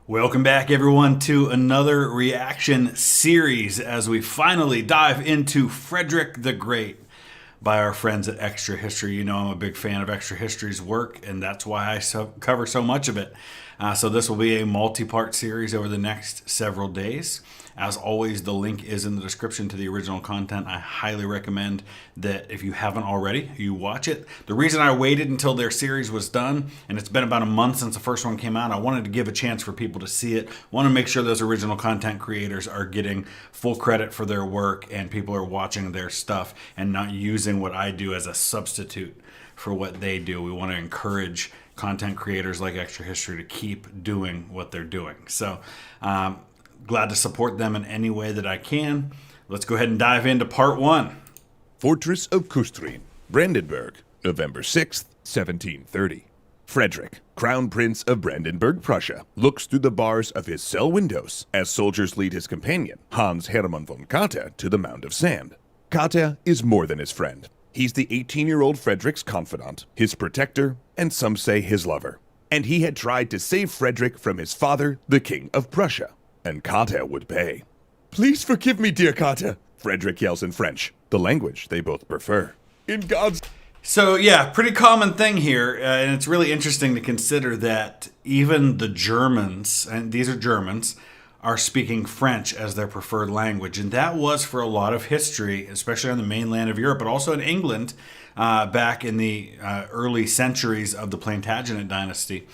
Welcome back, everyone, to another reaction series as we finally dive into Frederick the Great by our friends at Extra History. You know I'm a big fan of Extra History's work, and that's why I cover so much of it. So this will be a multi-part series over the next several days. As always, the link is in the description to the original content. I highly recommend that if you haven't already, you watch it. The reason I waited until their series was done, and it's been about a month since the first one came out, I wanted to give a chance for people to see it. I want to make sure those original content creators are getting full credit for their work and people are watching their stuff and not using what I do as a substitute for what they do. We want to encourage content creators like Extra History to keep doing what they're doing. So, glad to support them in any way that I can. Let's go ahead and dive into part one. Fortress of Kustrin, Brandenburg, November 6th, 1730. Frederick, Crown Prince of Brandenburg, Prussia, looks through the bars of his cell windows as soldiers lead his companion, Hans Hermann von Katte, to the mound of sand. Katte is more than his friend. He's the 18-year-old Frederick's confidant, his protector, and some say his lover. And he had tried to save Frederick from his father, the King of Prussia. And Katte would pay. "Please forgive me, dear Katte," Frederick yells in French, the language they both prefer. "In God's..." So yeah, pretty common thing here, and it's really interesting to consider that even the Germans, and these are Germans, are speaking French as their preferred language. And that was for a lot of history, especially on the mainland of Europe, but also in England back in the early centuries of the Plantagenet dynasty.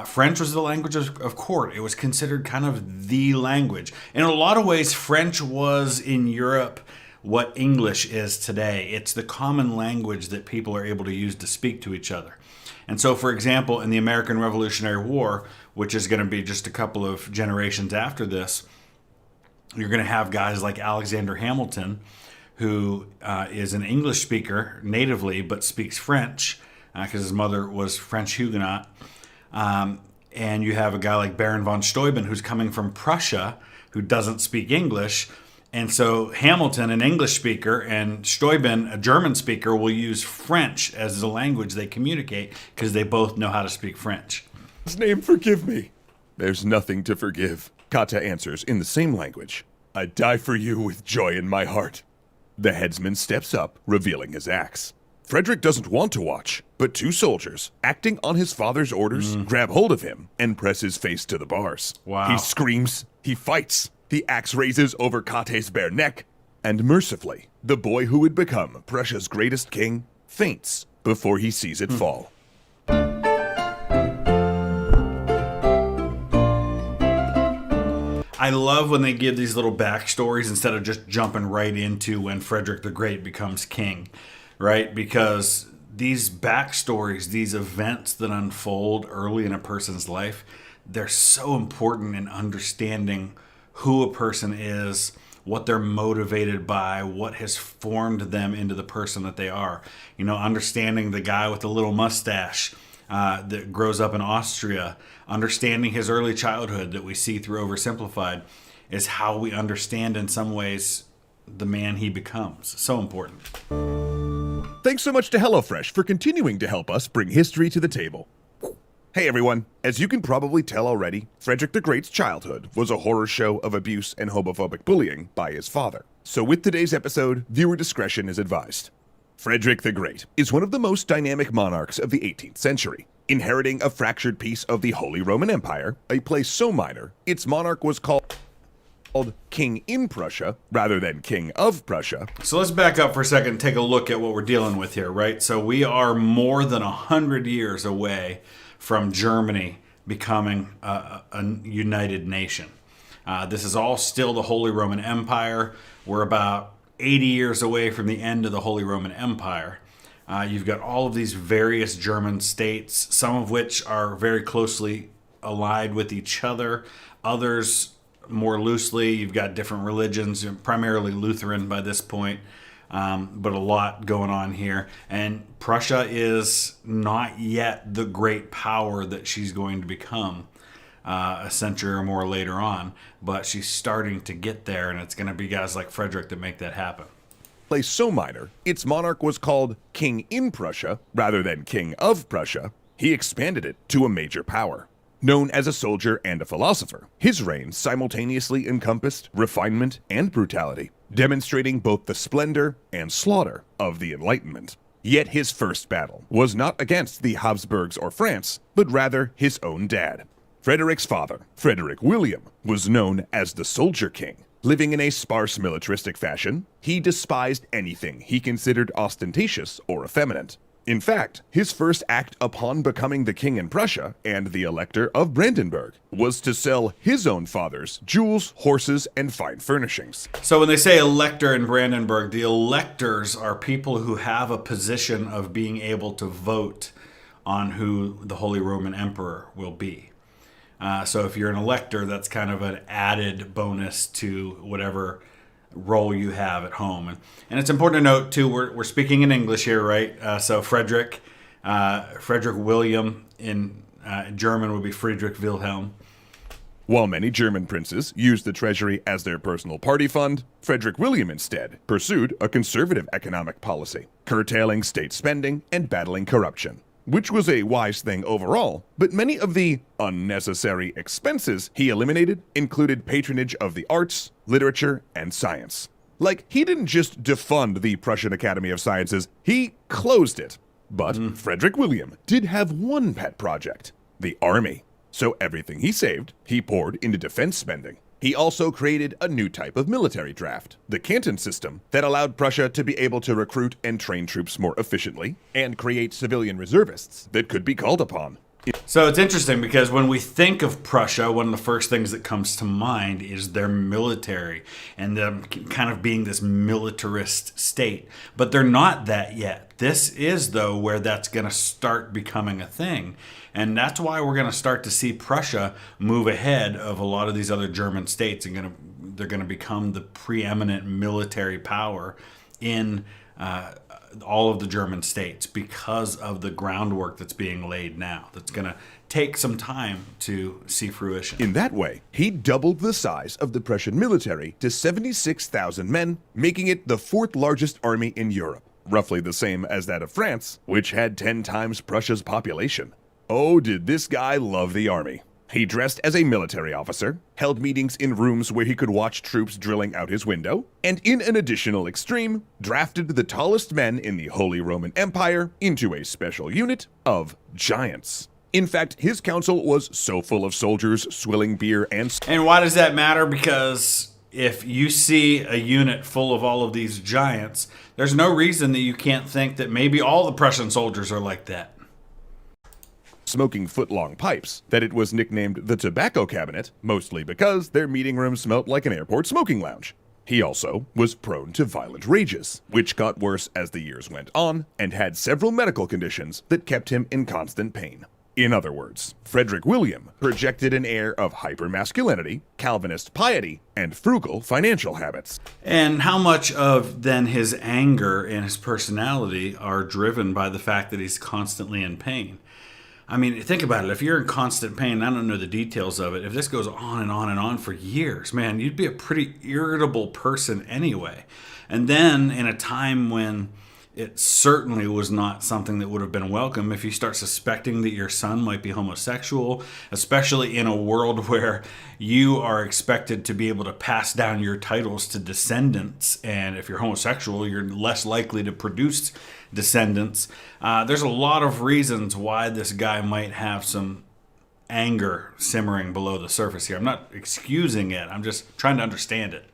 French was the language of court. It was considered kind of the language. In a lot of ways, French was in Europe what English is today. It's the common language that people are able to use to speak to each other. And so, for example, in the American Revolutionary War, which is going to be just a couple of generations after this, you're going to have guys like Alexander Hamilton, who is an English speaker natively, but speaks French because his mother was French Huguenot. And you have a guy like Baron von Steuben, who's coming from Prussia, who doesn't speak English. And so Hamilton, an English speaker, and Steuben, a German speaker, will use French as the language they communicate because they both know how to speak French. "His name, forgive me." "There's nothing to forgive," Katte answers in the same language. "I die for you with joy in my heart." The headsman steps up, revealing his axe. Frederick doesn't want to watch, but two soldiers, acting on his father's orders, grab hold of him and press his face to the bars. Wow. He screams, he fights, the axe raises over Katte's bare neck, and mercifully, the boy who would become Prussia's greatest king faints before he sees it fall. I love when they give these little backstories instead of just jumping right into when Frederick the Great becomes king. Right? Because these backstories, these events that unfold early in a person's life, they're so important in understanding who a person is, what they're motivated by, what has formed them into the person that they are. You know, understanding the guy with the little mustache that grows up in Austria, understanding his early childhood that we see through Oversimplified, is how we understand in some ways the man he becomes. So important. Thanks so much to HelloFresh for continuing to help us bring history to the table. Hey everyone, as you can probably tell already, Frederick the Great's childhood was a horror show of abuse and homophobic bullying by his father. So with today's episode, viewer discretion is advised. Frederick the Great is one of the most dynamic monarchs of the 18th century. Inheriting a fractured piece of the Holy Roman Empire, a place so minor, its monarch was called King in Prussia rather than King of Prussia. So let's back up for a second and take a look at what we're dealing with here, right? So we are more than 100 years away from Germany becoming a united nation. This is all still the Holy Roman Empire. We're about 80 years away from the end of the Holy Roman Empire. You've got all of these various German states, some of which are very closely allied with each other, others more loosely. You've got different religions, primarily Lutheran by this point, but a lot going on here. And Prussia is not yet the great power that she's going to become a century or more later on, but she's starting to get there, and it's going to be guys like Frederick that make that happen. Place so minor, its monarch was called King in Prussia rather than King of Prussia. He expanded it to a major power. Known as a soldier and a philosopher, his reign simultaneously encompassed refinement and brutality, demonstrating both the splendor and slaughter of the Enlightenment. Yet his first battle was not against the Habsburgs or France, but rather his own dad. Frederick's father, Frederick William, was known as the Soldier King. Living in a sparse militaristic fashion, he despised anything he considered ostentatious or effeminate. In fact, his first act upon becoming the king in Prussia and the Elector of Brandenburg was to sell his own father's jewels, horses, and fine furnishings. So when they say elector in Brandenburg, the electors are people who have a position of being able to vote on who the Holy Roman Emperor will be. So if you're an elector, that's kind of an added bonus to whatever role you have at home. And it's important to note, too, we're speaking in English here, right? So Frederick William in German would be Friedrich Wilhelm. While many German princes used the treasury as their personal party fund, Frederick William instead pursued a conservative economic policy, curtailing state spending and battling corruption, which was a wise thing overall, but many of the unnecessary expenses he eliminated included patronage of the arts, literature, and science. Like, he didn't just defund the Prussian Academy of Sciences, he closed it. But Frederick William did have one pet project: the army. So everything he saved, he poured into defense spending. He also created a new type of military draft, the canton system, that allowed Prussia to be able to recruit and train troops more efficiently and create civilian reservists that could be called upon. So it's interesting because when we think of Prussia, one of the first things that comes to mind is their military and them kind of being this militarist state. But they're not that yet. This is, though, where that's going to start becoming a thing. And that's why we're going to start to see Prussia move ahead of a lot of these other German states, and they're going to become the preeminent military power in all of the German states because of the groundwork that's being laid now. That's going to take some time to see fruition. In that way, he doubled the size of the Prussian military to 76,000 men, making it the fourth largest army in Europe, roughly the same as that of France, which had 10 times Prussia's population. Oh, did this guy love the army. He dressed as a military officer, held meetings in rooms where he could watch troops drilling out his window, and in an additional extreme, drafted the tallest men in the Holy Roman Empire into a special unit of giants. In fact, his council was so full of soldiers swilling beer and... And why does that matter? Because if you see a unit full of all of these giants, there's no reason that you can't think that maybe all the Prussian soldiers are like that. Smoking foot-long pipes, that it was nicknamed the Tobacco Cabinet, mostly because their meeting room smelt like an airport smoking lounge. He also was prone to violent rages, which got worse as the years went on, and had several medical conditions that kept him in constant pain. In other words, Frederick William projected an air of hypermasculinity, Calvinist piety, and frugal financial habits. And how much of then his anger and his personality are driven by the fact that he's constantly in pain? I mean, think about it. If you're in constant pain, I don't know the details of it. If this goes on and on and on for years, man, you'd be a pretty irritable person anyway. And then in a time when it certainly was not something that would have been welcome, if you start suspecting that your son might be homosexual, especially in a world where you are expected to be able to pass down your titles to descendants, and if you're homosexual, you're less likely to produce descendants. There's a lot of reasons why this guy might have some anger simmering below the surface here. I'm not excusing it. I'm just trying to understand it.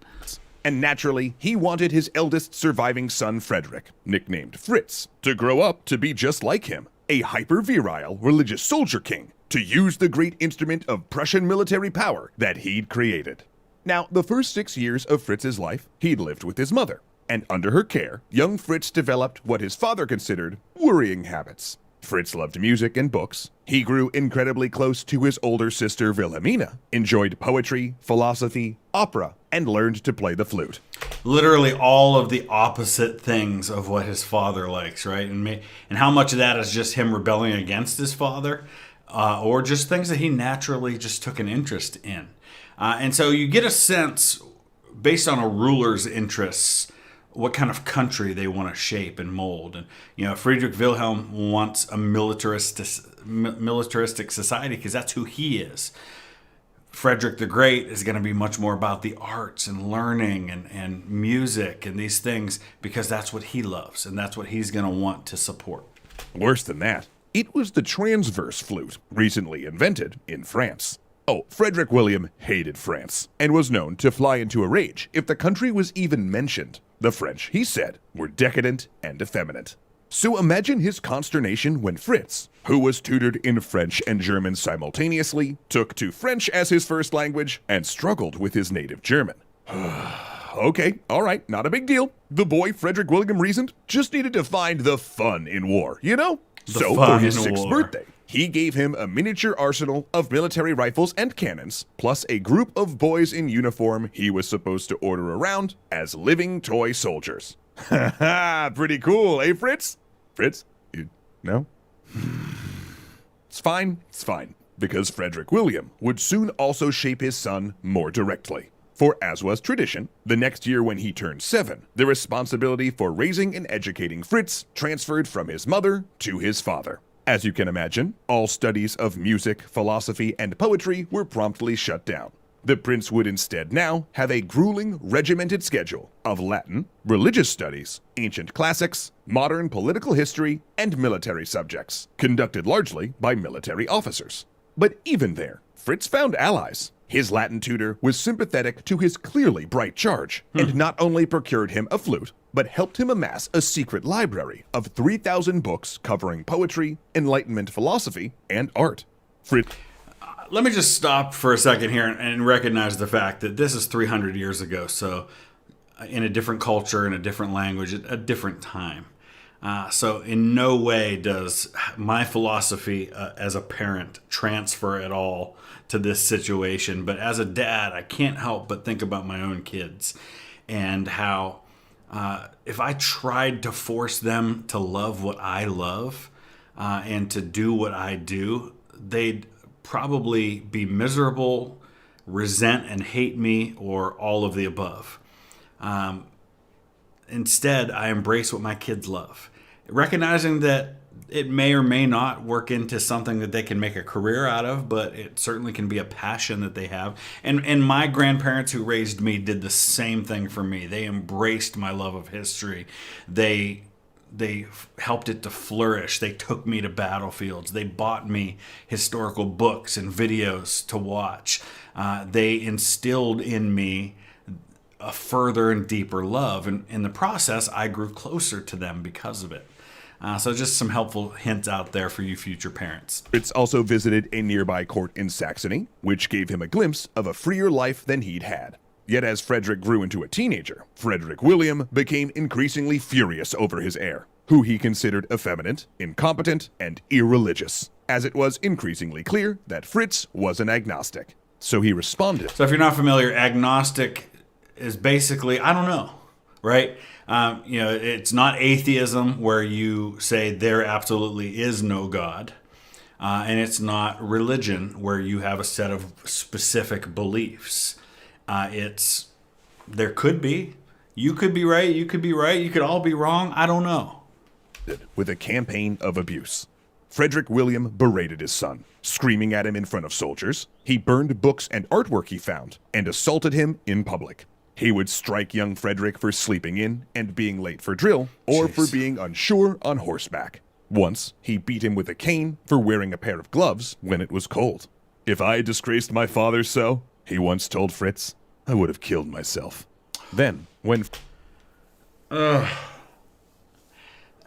And naturally, he wanted his eldest surviving son, Frederick, nicknamed Fritz, to grow up to be just like him, a hyper-virile religious soldier king, to use the great instrument of Prussian military power that he'd created. Now, the first 6 years of Fritz's life, he'd lived with his mother, and under her care, young Fritz developed what his father considered worrying habits. Fritz loved music and books. He grew incredibly close to his older sister Wilhelmina, enjoyed poetry, philosophy, opera, and learned to play the flute. Literally all of the opposite things of what his father likes, right? And how much of that is just him rebelling against his father, or just things that he naturally just took an interest in. And so you get a sense, based on a ruler's interests, what kind of country they want to shape and mold. And, Friedrich Wilhelm wants a militaristic society because that's who he is. Frederick the Great is going to be much more about the arts and learning and music and these things because that's what he loves and that's what he's going to want to support. Worse than that, it was the transverse flute, recently invented in France. Oh, Frederick William hated France and was known to fly into a rage if the country was even mentioned. The French, he said, were decadent and effeminate. So imagine his consternation when Fritz, who was tutored in French and German simultaneously, took to French as his first language and struggled with his native German. Okay, all right, not a big deal. The boy Frederick William reasoned just needed to find the fun in war, So for his 6th birthday, he gave him a miniature arsenal of military rifles and cannons, plus a group of boys in uniform he was supposed to order around as living toy soldiers. Ha ha, pretty cool, eh, Fritz? Fritz? No? It's fine, because Frederick William would soon also shape his son more directly. For as was tradition, the next year when he turned 7, the responsibility for raising and educating Fritz transferred from his mother to his father. As you can imagine, all studies of music, philosophy, and poetry were promptly shut down. The prince would instead now have a grueling, regimented schedule of Latin, religious studies, ancient classics, modern political history, and military subjects, conducted largely by military officers. But even there, Fritz found allies. His Latin tutor was sympathetic to his clearly bright charge, and not only procured him a flute, but helped him amass a secret library of 3,000 books covering poetry, Enlightenment philosophy, and art. Fritz... Let me just stop for a second here and recognize the fact that this is 300 years ago, so in a different culture, in a different language, at a different time. So in no way does my philosophy as a parent transfer at all to this situation. But as a dad, I can't help but think about my own kids and how if I tried to force them to love what I love and to do what I do, they'd probably be miserable, resent and hate me, or all of the above. Instead, I embrace what my kids love, recognizing that it may or may not work into something that they can make a career out of, but it certainly can be a passion that they have. And my grandparents who raised me did the same thing for me. They embraced my love of history. They helped it to flourish. They took me to battlefields. They bought me historical books and videos to watch. They instilled in me a further and deeper love. And in the process, I grew closer to them because of it. So just some helpful hints out there for you future parents. Fritz also visited a nearby court in Saxony, which gave him a glimpse of a freer life than he'd had. Yet as Frederick grew into a teenager, Frederick William became increasingly furious over his heir, who he considered effeminate, incompetent, and irreligious, as it was increasingly clear that Fritz was an agnostic. So he responded. So if you're not familiar, agnostic is basically, I don't know, right? It's not atheism where you say there absolutely is no God. And it's not religion where you have a set of specific beliefs. There could be. You could be right. You could be right. You could all be wrong. I don't know. With a campaign of abuse. Frederick William berated his son, screaming at him in front of soldiers. He burned books and artwork he found and assaulted him in public. He would strike young Frederick for sleeping in and being late for drill, or for being unsure on horseback. Once, he beat him with a cane for wearing a pair of gloves when it was cold. "If I had disgraced my father so," he once told Fritz, "I would have killed myself." Then, when...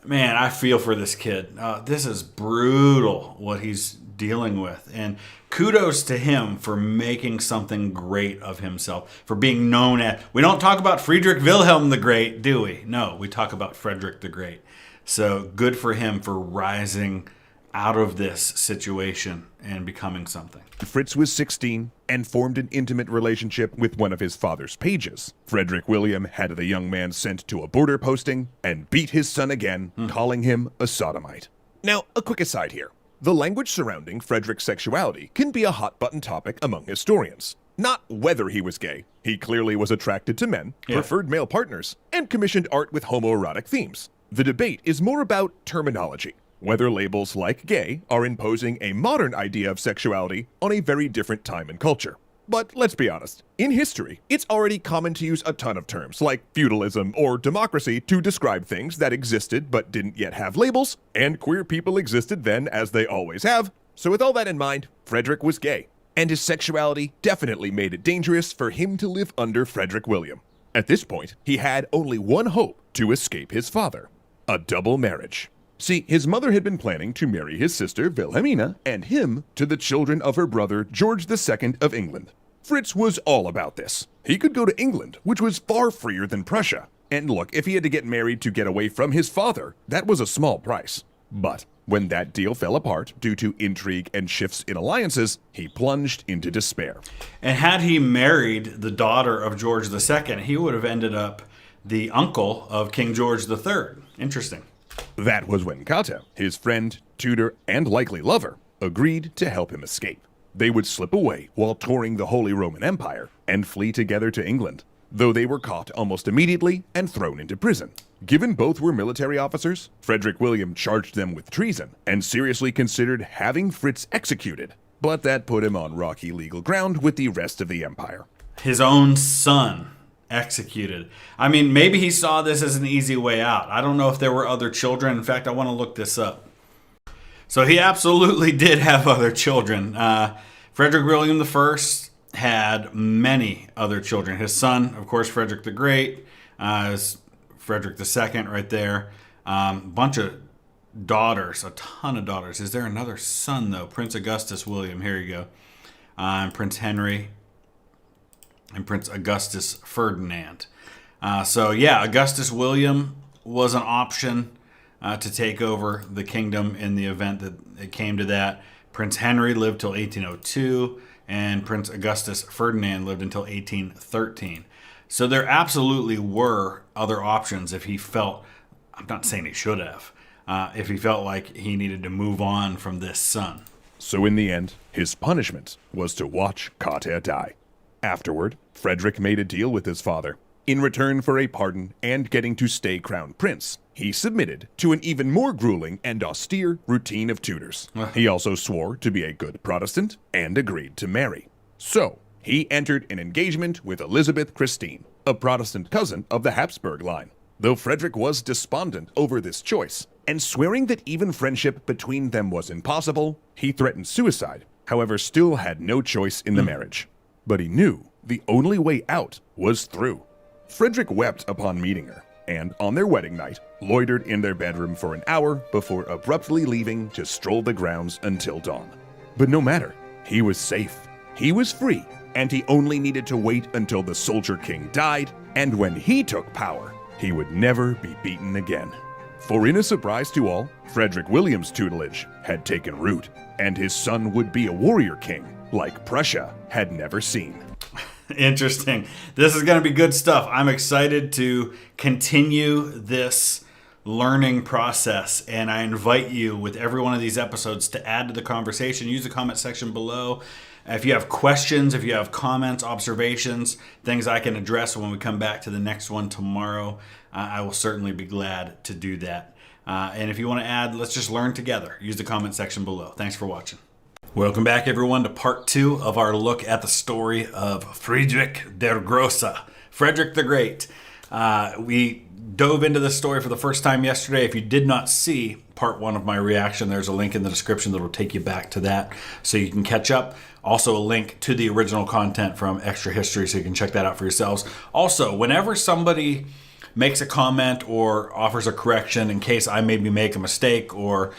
Man, I feel for this kid. This is brutal what he's dealing with. And kudos to him for making something great of himself, for being known as... We don't talk about Friedrich Wilhelm the Great, do we? No, we talk about Frederick the Great. So good for him for rising out of this situation and becoming something. Fritz was 16 and formed an intimate relationship with one of his father's pages. Frederick William had the young man sent to a border posting and beat his son again, calling him a sodomite. Now, a quick aside here. The language surrounding Frederick's sexuality can be a hot-button topic among historians. Not whether he was gay. He clearly was attracted to men, preferred male partners, and commissioned art with homoerotic themes. The debate is more about terminology, whether labels like gay are imposing a modern idea of sexuality on a very different time and culture. But let's be honest, in history, it's already common to use a ton of terms like feudalism or democracy to describe things that existed but didn't yet have labels, and queer people existed then as they always have. So with all that in mind, Frederick was gay, and his sexuality definitely made it dangerous for him to live under Frederick William. At this point, he had only one hope to escape his father: a double marriage. See, his mother had been planning to marry his sister Wilhelmina and him to the children of her brother George II of England. Fritz was all about this. He could go to England, which was far freer than Prussia. And look, if he had to get married to get away from his father, that was a small price. But when that deal fell apart due to intrigue and shifts in alliances, he plunged into despair. And had he married the daughter of George II, he would have ended up the uncle of King George III. Interesting. That was when Kata, his friend, tutor, and likely lover, agreed to help him escape. They would slip away while touring the Holy Roman Empire and flee together to England, though they were caught almost immediately and thrown into prison. Given both were military officers, Frederick William charged them with treason and seriously considered having Fritz executed, but that put him on rocky legal ground with the rest of the empire. His own son executed. I mean, maybe he saw this as an easy way out. I don't know if there were other children. In fact, I want to look this up. So he absolutely did have other children. Frederick William I had many other children. His son, of course, Frederick the Great, is Frederick II right there. Bunch of daughters, a ton of daughters. Is there another son, though? Prince Augustus William, here you go. And Prince Henry and Prince Augustus Ferdinand. So yeah, Augustus William was an option to take over the kingdom in the event that it came to that. Prince Henry lived till 1802, and Prince Augustus Ferdinand lived until 1813. So there absolutely were other options if he felt, I'm not saying he should have, if he felt like he needed to move on from this son. So in the end, his punishment was to watch Kata die. Afterward, Frederick made a deal with his father. In return for a pardon and getting to stay crown prince, he submitted to an even more grueling and austere routine of tutors. He also swore to be a good Protestant and agreed to marry. So, he entered an engagement with Elizabeth Christine, a Protestant cousin of the Habsburg line. Though Frederick was despondent over this choice, and swearing that even friendship between them was impossible, he threatened suicide, however still had no choice in the marriage. But he knew the only way out was through. Frederick wept upon meeting her, and on their wedding night, loitered in their bedroom for an hour before abruptly leaving to stroll the grounds until dawn. But no matter, he was safe, he was free, and he only needed to wait until the Soldier King died, and when he took power, he would never be beaten again. For in a surprise to all, Frederick William's tutelage had taken root, and his son would be a warrior king, like Prussia had never seen. Interesting. This is going to be good stuff. I'm excited to continue this learning process, and I invite you with every one of these episodes to add to the conversation. Use the comment section below. If you have questions, if you have comments, observations, things I can address when we come back to the next one tomorrow, I will certainly be glad to do that. And if you want to add, let's just learn together. Use the comment section below. Thanks for watching. Welcome back, everyone, to part 2 of our look at the story of Friedrich der Grosse, Frederick the Great. We dove into this story for the first time yesterday. If you did not see part 1 of my reaction, there's a link in the description that will take you back to that so you can catch up. Also, a link to the original content from Extra History so you can check that out for yourselves. Also, whenever somebody makes a comment or offers a correction in case I maybe make a mistake or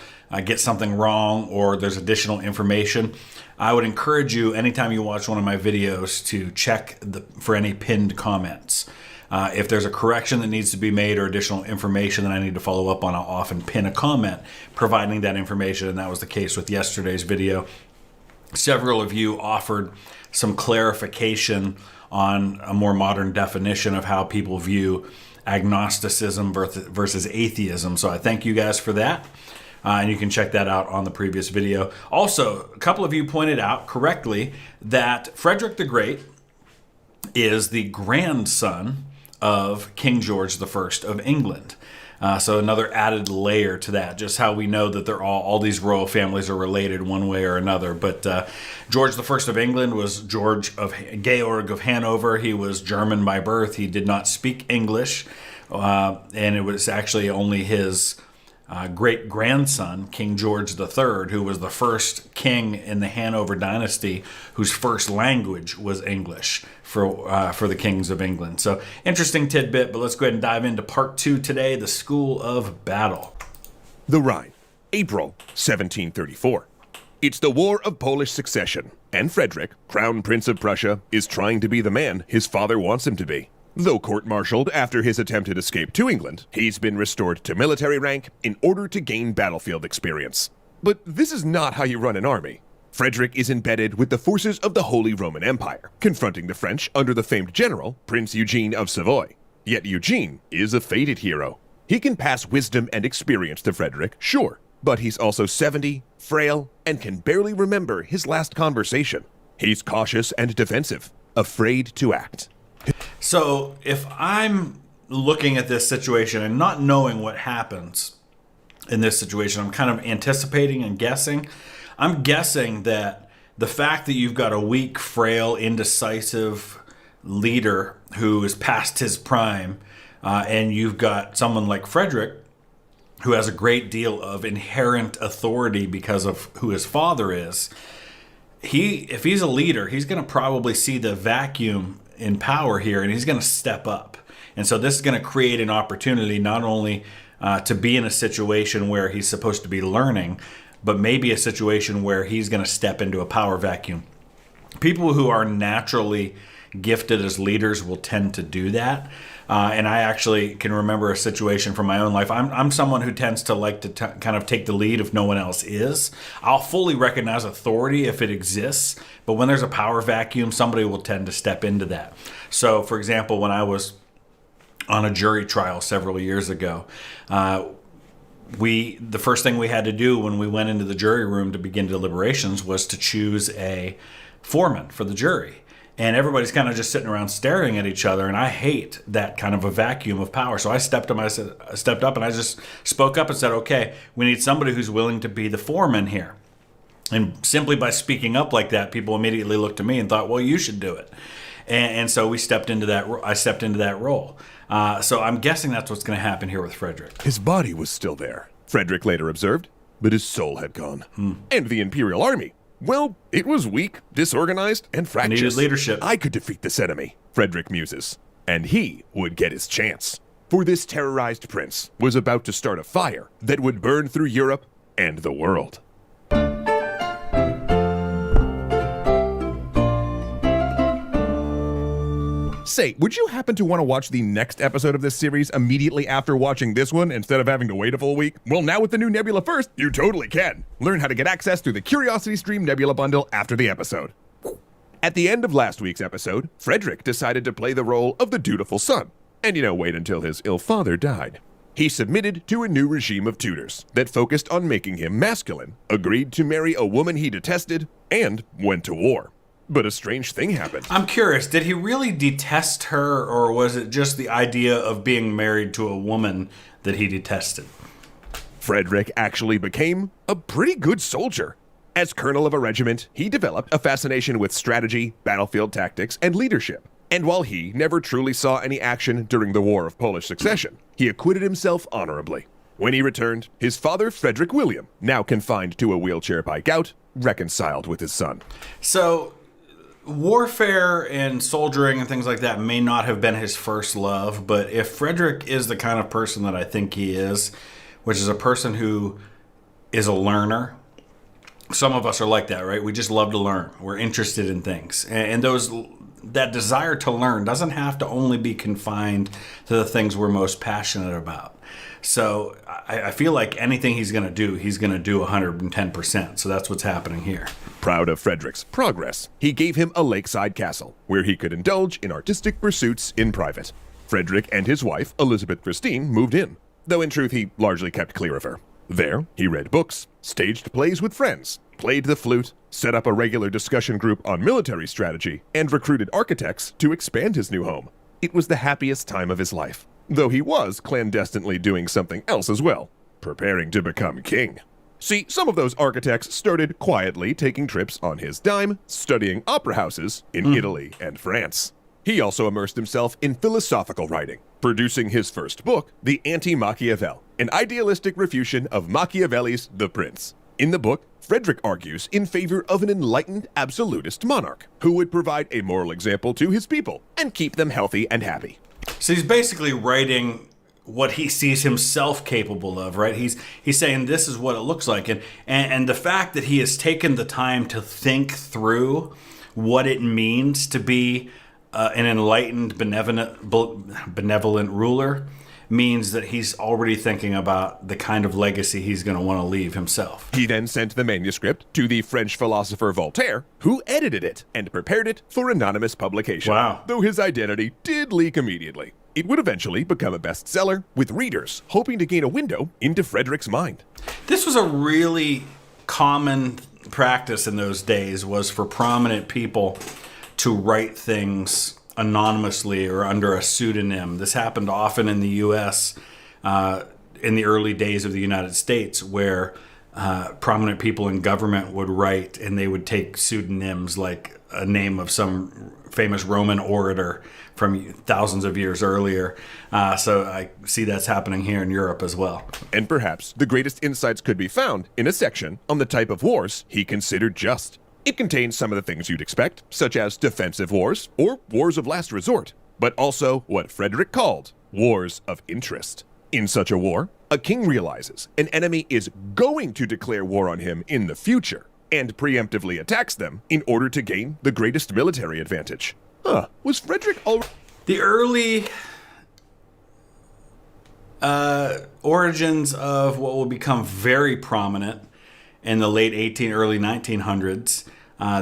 get something wrong or there's additional information, I would encourage you anytime you watch one of my videos to check for any pinned comments. If there's a correction that needs to be made or additional information that I need to follow up on, I'll often pin a comment providing that information, and that was the case with yesterday's video. Several of you offered some clarification on a more modern definition of how people view agnosticism versus atheism, so I thank you guys for that. And you can check that out on the previous video. Also, a couple of you pointed out correctly that Frederick the Great is the grandson of King George I of England. So another added layer to that, just how we know that they're all these royal families are related one way or another. But George I of England was Georg of Hanover. He was German by birth. He did not speak English, and it was actually only his great-grandson, King George III, who was the first king in the Hanover dynasty whose first language was English for the kings of England. So interesting tidbit, but let's go ahead and dive into part 2 today, the School of Battle. The Rhine, April 1734. It's the War of Polish Succession, and Frederick, Crown Prince of Prussia, is trying to be the man his father wants him to be. Though court-martialed after his attempted escape to England, he's been restored to military rank in order to gain battlefield experience. But this is not how you run an army. Frederick is embedded with the forces of the Holy Roman Empire, confronting the French under the famed general, Prince Eugene of Savoy. Yet Eugene is a fated hero. He can pass wisdom and experience to Frederick, sure, but he's also 70, frail, and can barely remember his last conversation. He's cautious and defensive, afraid to act. So if I'm looking at this situation and not knowing what happens in this situation, I'm kind of anticipating and guessing. I'm guessing that the fact that you've got a weak, frail, indecisive leader who is past his prime, and you've got someone like Frederick who has a great deal of inherent authority because of who his father is, if he's a leader, he's going to probably see the vacuum in power here, and he's going to step up. And so this is going to create an opportunity not only to be in a situation where he's supposed to be learning, but maybe a situation where he's going to step into a power vacuum. People who are naturally gifted as leaders will tend to do that. And I actually can remember a situation from my own life. I'm someone who tends to like to kind of take the lead if no one else is. I'll fully recognize authority if it exists, but when there's a power vacuum, somebody will tend to step into that. So, for example, when I was on a jury trial several years ago, the first thing we had to do when we went into the jury room to begin deliberations was to choose a foreman for the jury. And everybody's kind of just sitting around staring at each other, and I hate that kind of a vacuum of power. So I stepped up and I just spoke up and said, okay, we need somebody who's willing to be the foreman here. And simply by speaking up like that, people immediately looked to me and thought, well, you should do it. And so we stepped into that. I stepped into that role. So I'm guessing that's what's going to happen here with Frederick. His body was still there, Frederick later observed, but his soul had gone. And the Imperial Army, well, it was weak, disorganized, and fractious. Needed leadership. I could defeat this enemy, Frederick muses, and he would get his chance. For this terrorized prince was about to start a fire that would burn through Europe and the world. Say, would you happen to want to watch the next episode of this series immediately after watching this one instead of having to wait a full week? Well, now with the new Nebula First, you totally can. Learn how to get access through the Curiosity Stream Nebula bundle after the episode. At the end of last week's episode, Frederick decided to play the role of the dutiful son, and wait until his ill father died. He submitted to a new regime of tutors that focused on making him masculine, agreed to marry a woman he detested, and went to war. But a strange thing happened. I'm curious, did he really detest her, or was it just the idea of being married to a woman that he detested? Frederick actually became a pretty good soldier. As colonel of a regiment, he developed a fascination with strategy, battlefield tactics, and leadership. And while he never truly saw any action during the War of Polish Succession, he acquitted himself honorably. When he returned, his father, Frederick William, now confined to a wheelchair by gout, reconciled with his son. So warfare and soldiering and things like that may not have been his first love, but if Frederick is the kind of person that I think he is, which is a person who is a learner, some of us are like that, right? We just love to learn. We're interested in things. And that desire to learn doesn't have to only be confined to the things we're most passionate about. So I feel like anything he's going to do 110%. So that's what's happening here. Proud of Frederick's progress, he gave him a lakeside castle where he could indulge in artistic pursuits in private. Frederick and his wife, Elizabeth Christine, moved in, though in truth he largely kept clear of her. There, he read books, staged plays with friends, played the flute, set up a regular discussion group on military strategy, and recruited architects to expand his new home. It was the happiest time of his life, though he was clandestinely doing something else as well, preparing to become king. See, some of those architects started quietly taking trips on his dime, studying opera houses in Italy and France. He also immersed himself in philosophical writing, producing his first book, The Anti-Machiavel, an idealistic refutation of Machiavelli's The Prince. In the book, Frederick argues in favor of an enlightened absolutist monarch who would provide a moral example to his people and keep them healthy and happy. So he's basically writing what he sees himself capable of, right? He's saying this is what it looks like. And the fact that he has taken the time to think through what it means to be an enlightened, benevolent ruler means that he's already thinking about the kind of legacy he's going to want to leave himself. He then sent the manuscript to the French philosopher Voltaire, who edited it and prepared it for anonymous publication. Wow. Though his identity did leak immediately. It would eventually become a bestseller, with readers hoping to gain a window into Frederick's mind. This was a really common practice in those days, was for prominent people to write things anonymously or under a pseudonym. This happened often in the U.S. In the early days of the United States, where prominent people in government would write and they would take pseudonyms like a name of some famous Roman orator from thousands of years earlier. So I see that's happening here in Europe as well. And perhaps the greatest insights could be found in a section on the type of wars he considered just. It contains some of the things you'd expect, such as defensive wars or wars of last resort, but also what Frederick called wars of interest. In such a war, a king realizes an enemy is going to declare war on him in the future and preemptively attacks them in order to gain the greatest military advantage. Was Frederick already... The early origins of what will become very prominent in the late early 1900s,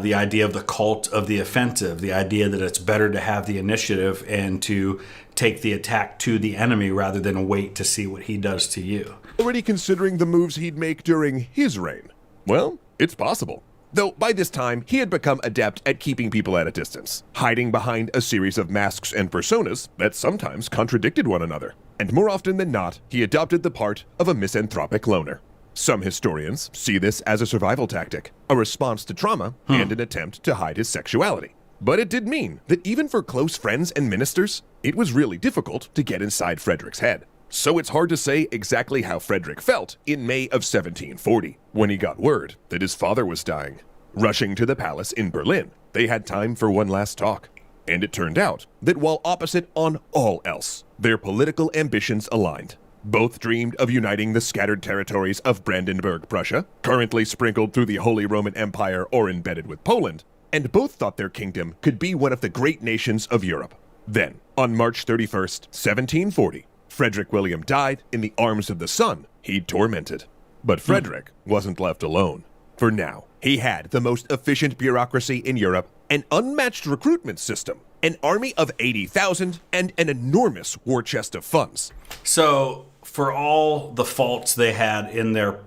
the idea of the cult of the offensive, the idea that it's better to have the initiative and to take the attack to the enemy rather than wait to see what he does to you. already considering the moves he'd make during his reign? Well, it's possible. Though by this time, he had become adept at keeping people at a distance, hiding behind a series of masks and personas that sometimes contradicted one another. And more often than not, he adopted the part of a misanthropic loner. Some historians see this as a survival tactic, a response to trauma, and an attempt to hide his sexuality. But it did mean that even for close friends and ministers, it was really difficult to get inside Frederick's head. So it's hard to say exactly how Frederick felt in May of 1740, when he got word that his father was dying. Rushing to the palace in Berlin, they had time for one last talk. And it turned out that while opposite on all else, their political ambitions aligned. Both dreamed of uniting the scattered territories of Brandenburg, Prussia, currently sprinkled through the Holy Roman Empire or embedded with Poland, and both thought their kingdom could be one of the great nations of Europe. Then, on March 31st, 1740, Frederick William died in the arms of the son he'd tormented. But Frederick wasn't left alone. For now, he had the most efficient bureaucracy in Europe, an unmatched recruitment system, an army of 80,000, and an enormous war chest of funds. So, for all the faults they had in their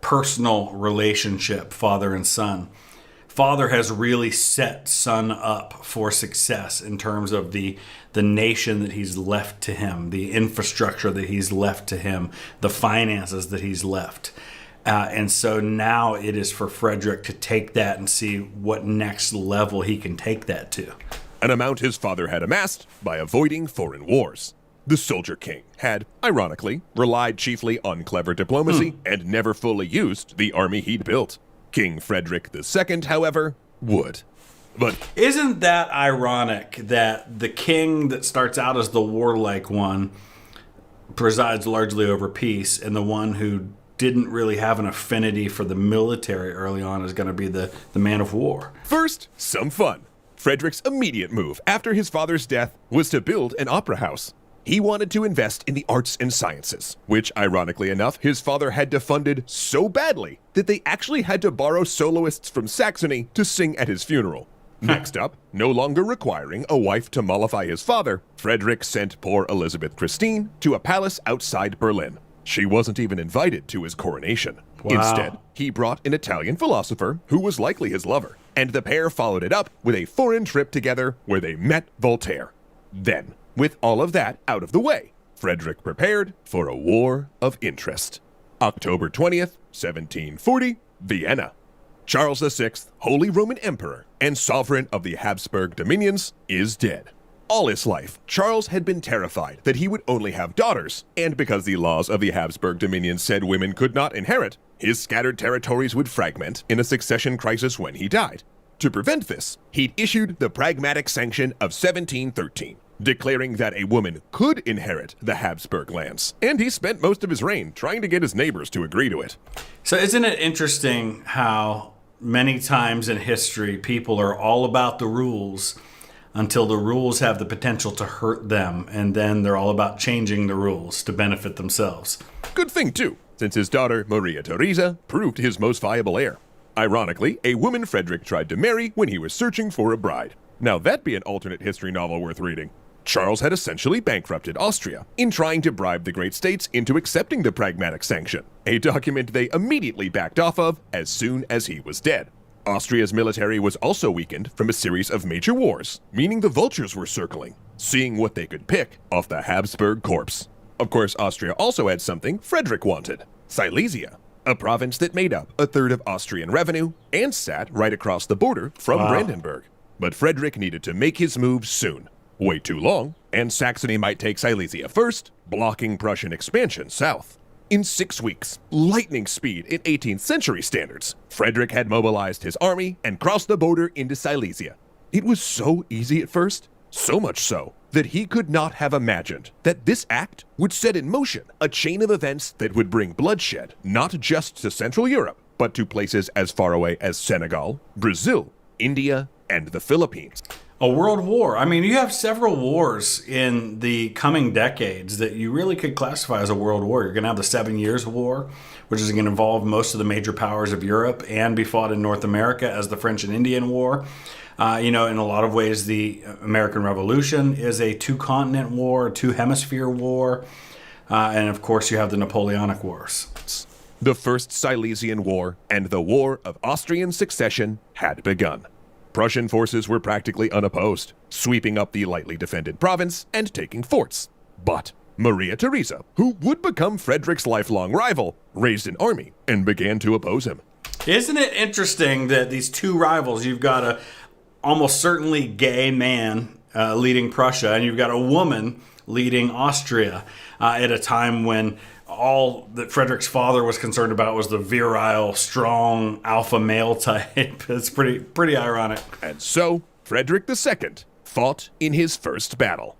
personal relationship, father and son, father has really set son up for success in terms of the nation that he's left to him, the infrastructure that he's left to him, the finances that he's left. And so now it is for Frederick to take that and see what next level he can take that to. An amount his father had amassed by avoiding foreign wars. The Soldier King had, ironically, relied chiefly on clever diplomacy and never fully used the army he'd built. King Frederick II, however, would. But isn't that ironic that the king that starts out as the warlike one presides largely over peace, and the one who didn't really have an affinity for the military early on is going to be the man of war? First, some fun. Frederick's immediate move after his father's death was to build an opera house. He wanted to invest in the arts and sciences, which, ironically enough, his father had defunded so badly that they actually had to borrow soloists from Saxony to sing at his funeral. Next up, no longer requiring a wife to mollify his father, Frederick sent poor Elizabeth Christine to a palace outside Berlin. She wasn't even invited to his coronation. Wow. Instead, he brought an Italian philosopher who was likely his lover, and the pair followed it up with a foreign trip together where they met Voltaire. Then, with all of that out of the way, Frederick prepared for a war of interest. October 20th, 1740, Vienna. Charles VI, Holy Roman Emperor and sovereign of the Habsburg dominions, is dead. All his life, Charles had been terrified that he would only have daughters, and because the laws of the Habsburg dominions said women could not inherit, his scattered territories would fragment in a succession crisis when he died. To prevent this, he'd issued the Pragmatic Sanction of 1713, declaring that a woman could inherit the Habsburg lands, and he spent most of his reign trying to get his neighbors to agree to it. So isn't it interesting how many times in history people are all about the rules until the rules have the potential to hurt them, and then they're all about changing the rules to benefit themselves. Good thing, too, since his daughter, Maria Theresa, proved his most viable heir. Ironically, a woman Frederick tried to marry when he was searching for a bride. Now that'd be an alternate history novel worth reading. Charles had essentially bankrupted Austria in trying to bribe the great states into accepting the Pragmatic Sanction, a document they immediately backed off of as soon as he was dead. Austria's military was also weakened from a series of major wars, meaning the vultures were circling, seeing what they could pick off the Habsburg corpse. Of course, Austria also had something Frederick wanted: Silesia, a province that made up a third of Austrian revenue and sat right across the border from Brandenburg. But Frederick needed to make his move soon. Wait too long, and Saxony might take Silesia first, blocking Prussian expansion south. In 6 weeks, lightning speed in 18th century standards, Frederick had mobilized his army and crossed the border into Silesia. It was so easy at first, so much so that he could not have imagined that this act would set in motion a chain of events that would bring bloodshed not just to Central Europe, but to places as far away as Senegal, Brazil, India, and the Philippines. A world war. I mean, you have several wars in the coming decades that you really could classify as a world war. You're going to have the 7 Years' War, which is going to involve most of the major powers of Europe and be fought in North America as the French and Indian War. In a lot of ways, the American Revolution is a two-continent war, two-hemisphere war. And, of course, you have the Napoleonic Wars. The First Silesian War and the War of Austrian Succession had begun. Prussian forces were practically unopposed, sweeping up the lightly defended province and taking forts. But Maria Theresa, who would become Frederick's lifelong rival, raised an army and began to oppose him. Isn't it interesting that these two rivals, you've got a almost certainly gay man leading Prussia, and you've got a woman leading Austria at a time when all that Frederick's father was concerned about was the virile, strong, alpha male type. It's pretty ironic. And so, Frederick II fought in his first battle.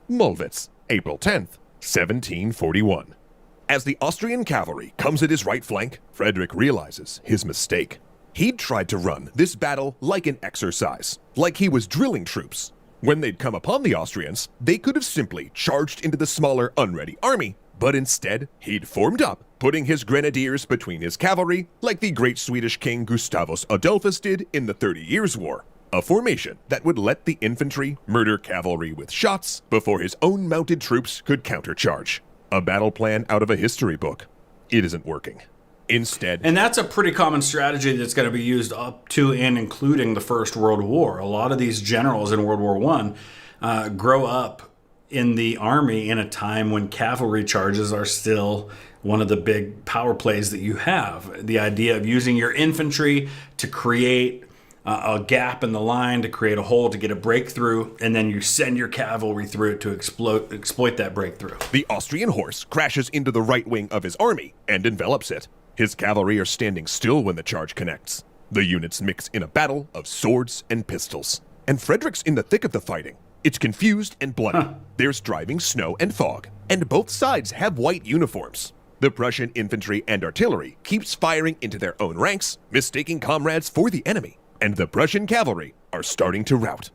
Mollwitz, April 10th, 1741. As the Austrian cavalry comes at his right flank, Frederick realizes his mistake. He'd tried to run this battle like an exercise, like he was drilling troops. When they'd come upon the Austrians, they could have simply charged into the smaller, unready army, but instead, he'd formed up, putting his grenadiers between his cavalry like the great Swedish king Gustavus Adolphus did in the 30 Years' War, a formation that would let the infantry murder cavalry with shots before his own mounted troops could countercharge. A battle plan out of a history book. It isn't working. Instead... And that's a pretty common strategy that's going to be used up to and including the First World War. A lot of these generals in World War I grow up in the army in a time when cavalry charges are still one of the big power plays that you have. The idea of using your infantry to create a gap in the line, to create a hole, to get a breakthrough, and then you send your cavalry through it to exploit that breakthrough. The Austrian horse crashes into the right wing of his army and envelops it. His cavalry are standing still when the charge connects. The units mix in a battle of swords and pistols. And Frederick's in the thick of the fighting. It's confused and bloody. There's driving snow and fog, and both sides have white uniforms. The Prussian infantry and artillery keeps firing into their own ranks, mistaking comrades for the enemy, and the Prussian cavalry are starting to rout.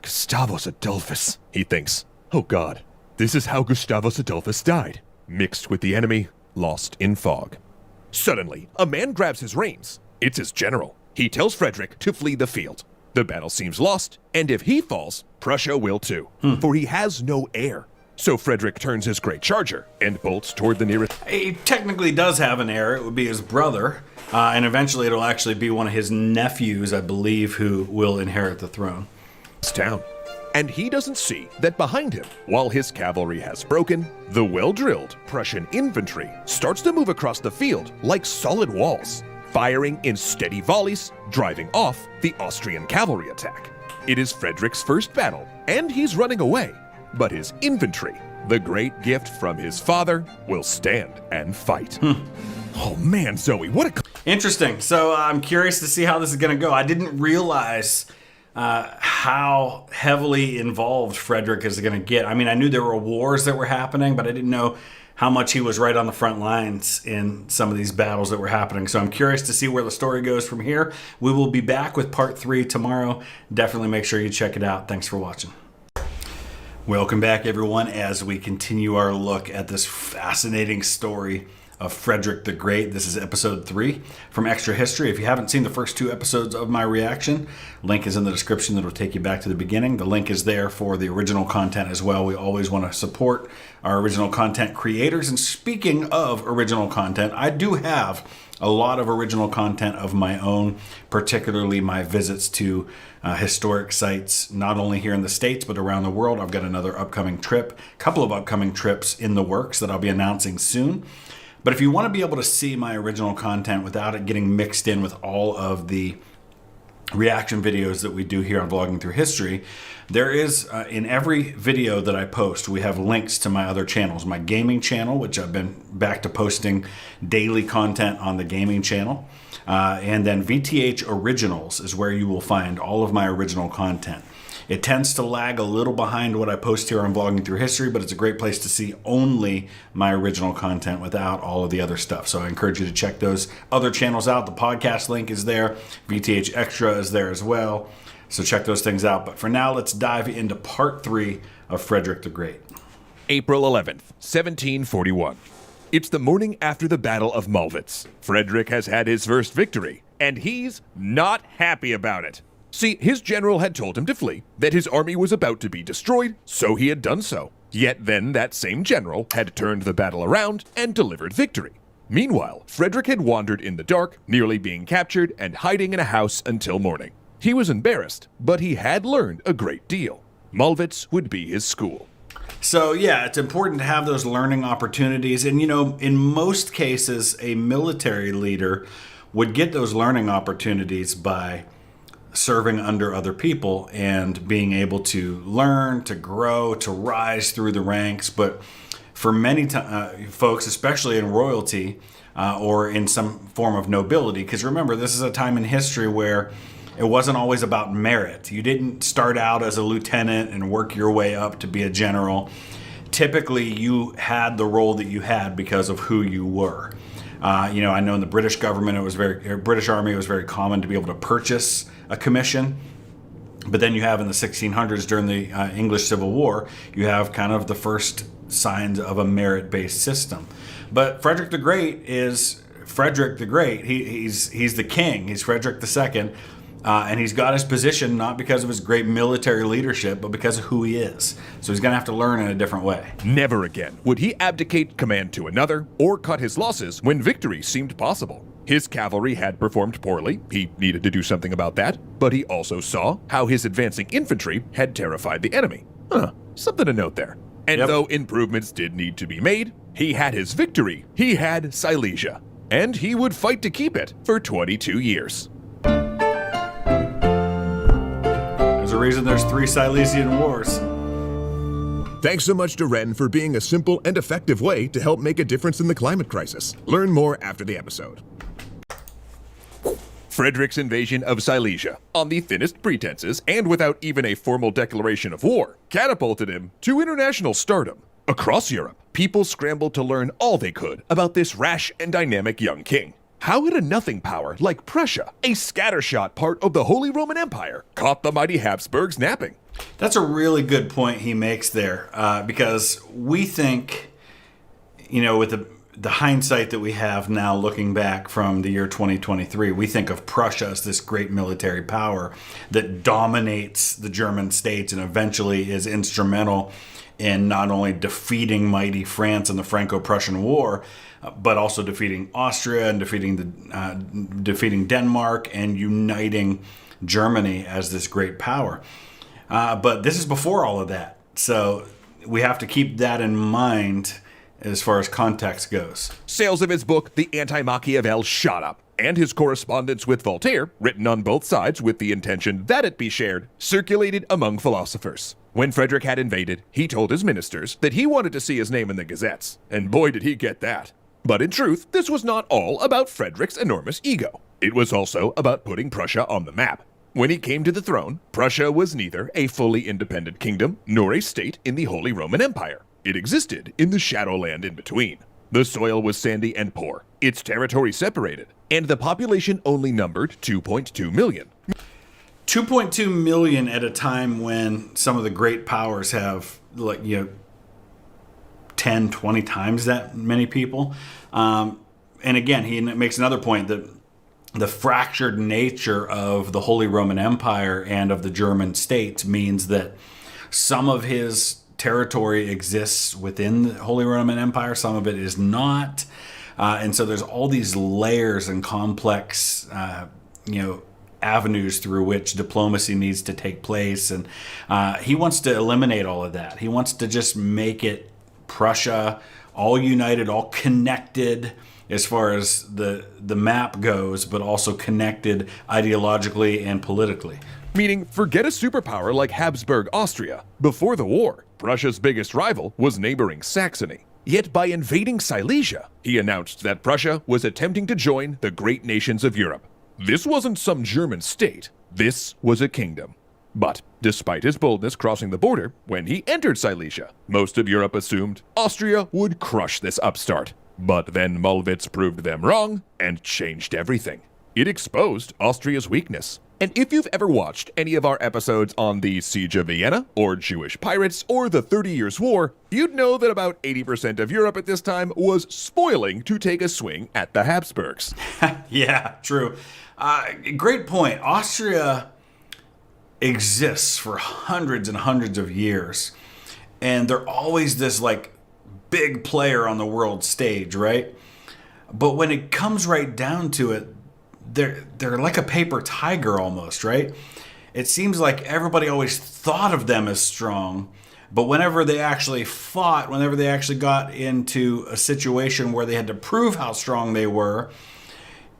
Gustavus Adolphus, he thinks. Oh God, this is how Gustavus Adolphus died, mixed with the enemy, lost in fog. Suddenly, a man grabs his reins. It's his general. He tells Frederick to flee the field. The battle seems lost, and if he falls, Prussia will too, for he has no heir. So Frederick turns his great charger and bolts toward the nearest He technically does have an heir. It would be his brother, and eventually it'll actually be one of his nephews, I believe, who will inherit the throne. town. And he doesn't see that behind him, while his cavalry has broken, the well-drilled Prussian infantry starts to move across the field like solid walls, firing in steady volleys, driving off the Austrian cavalry attack. It is Frederick's first battle, and he's running away. But his infantry, the great gift from his father, will stand and fight. Oh man, Zoe, what a... Interesting. So I'm curious to see how this is going to go. I didn't realize how heavily involved Frederick is going to get. I mean, I knew there were wars that were happening, but I didn't know how much he was right on the front lines in some of these battles that were happening. So I'm curious to see where the story goes from here. We will be back with part 3 tomorrow. Definitely make sure you check it out. Thanks for watching. Welcome back, everyone, as we continue our look at this fascinating story of Frederick the Great. This is episode 3 from Extra History. If you haven't seen the first 2 episodes of my reaction, link is in the description. That'll take you back to the beginning. The link is there for the original content as well. We always want to support our original content creators. And speaking of original content, I do have a lot of original content of my own, particularly my visits to historic sites, not only here in the States, but around the world. I've got another upcoming trip, a couple of upcoming trips in the works that I'll be announcing soon. But if you want to be able to see my original content without it getting mixed in with all of the reaction videos that we do here on Vlogging Through History, there is, in every video that I post, we have links to my other channels. My gaming channel, which I've been back to posting daily content on the gaming channel. And then VTH Originals is where you will find all of my original content. It tends to lag a little behind what I post here on Vlogging Through History, but it's a great place to see only my original content without all of the other stuff. So I encourage you to check those other channels out. The podcast link is there. VTH Extra is there as well. So check those things out. But for now, let's dive into part 3 of Frederick the Great. April 11th, 1741. It's the morning after the Battle of Mollwitz. Frederick has had his first victory, and he's not happy about it. See, his general had told him to flee, that his army was about to be destroyed, so he had done so. Yet then that same general had turned the battle around and delivered victory. Meanwhile, Frederick had wandered in the dark, nearly being captured and hiding in a house until morning. He was embarrassed, but he had learned a great deal. Mollwitz would be his school. So yeah, it's important to have those learning opportunities. And you know, in most cases, a military leader would get those learning opportunities by serving under other people and being able to learn, to grow, to rise through the ranks. But for many folks, especially in royalty or in some form of nobility, because remember, this is a time in history where it wasn't always about merit. You didn't start out as a lieutenant and work your way up to be a general. Typically, you had the role that you had because of who you were. I know in the British government, British Army, it was very common to be able to purchase a commission. But then you have in the 1600s during the English Civil War, you have kind of the first signs of a merit-based system. But Frederick the Great is Frederick the Great. He's the king. He's Frederick II. And he's got his position not because of his great military leadership, but because of who he is. So he's going to have to learn in a different way. Never again would he abdicate command to another or cut his losses when victory seemed possible. His cavalry had performed poorly. He needed to do something about that. But he also saw how his advancing infantry had terrified the enemy. Something to note there. And though improvements did need to be made, he had his victory. He had Silesia. And he would fight to keep it for 22 years. There's a reason there's 3 Silesian Wars. Thanks so much to Ren for being a simple and effective way to help make a difference in the climate crisis. Learn more after the episode. Frederick's invasion of Silesia, on the thinnest pretenses and without even a formal declaration of war, catapulted him to international stardom. Across Europe, people scrambled to learn all they could about this rash and dynamic young king. How had a nothing power like Prussia, a scattershot part of the Holy Roman Empire, caught the mighty Habsburgs napping? That's a really good point he makes there, because we think, with the hindsight that we have now looking back from the year 2023, we think of Prussia as this great military power that dominates the German states and eventually is instrumental in not only defeating mighty France in the Franco-Prussian War, but also defeating Austria and defeating Denmark and uniting Germany as this great power. But this is before all of that. So we have to keep that in mind as far as context goes. Sales of his book, The Anti-Machiavel, shot up, and his correspondence with Voltaire, written on both sides with the intention that it be shared, circulated among philosophers. When Frederick had invaded, he told his ministers that he wanted to see his name in the gazettes, and boy did he get that. But in truth, this was not all about Frederick's enormous ego. It was also about putting Prussia on the map. When he came to the throne, Prussia was neither a fully independent kingdom nor a state in the Holy Roman Empire. It existed in the shadowland in between. The soil was sandy and poor, its territory separated, and the population only numbered 2.2 million. 2.2 million at a time when some of the great powers have, 10, 20 times that many people. And again, he makes another point that the fractured nature of the Holy Roman Empire and of the German states means that some of his territory exists within the Holy Roman Empire, some of it is not. And so there's all these layers and complex, avenues through which diplomacy needs to take place. And he wants to eliminate all of that. He wants to just make it Prussia, all united, all connected as far as the map goes, but also connected ideologically and politically. Meaning, forget a superpower like Habsburg Austria. Before the war, Prussia's biggest rival was neighboring Saxony. Yet by invading Silesia, he announced that Prussia was attempting to join the great nations of Europe. This wasn't some German state. This was a kingdom. But despite his boldness crossing the border, when he entered Silesia, most of Europe assumed Austria would crush this upstart. But then Mollwitz proved them wrong and changed everything. It exposed Austria's weakness. And if you've ever watched any of our episodes on the Siege of Vienna, or Jewish pirates, or the 30 Years' War, you'd know that about 80% of Europe at this time was spoiling to take a swing at the Habsburgs. Yeah, true. Great point. Austria exists for hundreds and hundreds of years, and they're always this big player on the world stage, right? But when it comes right down to it, they're like a paper tiger almost, right? It seems like everybody always thought of them as strong, but whenever they actually fought, whenever they actually got into a situation where they had to prove how strong they were,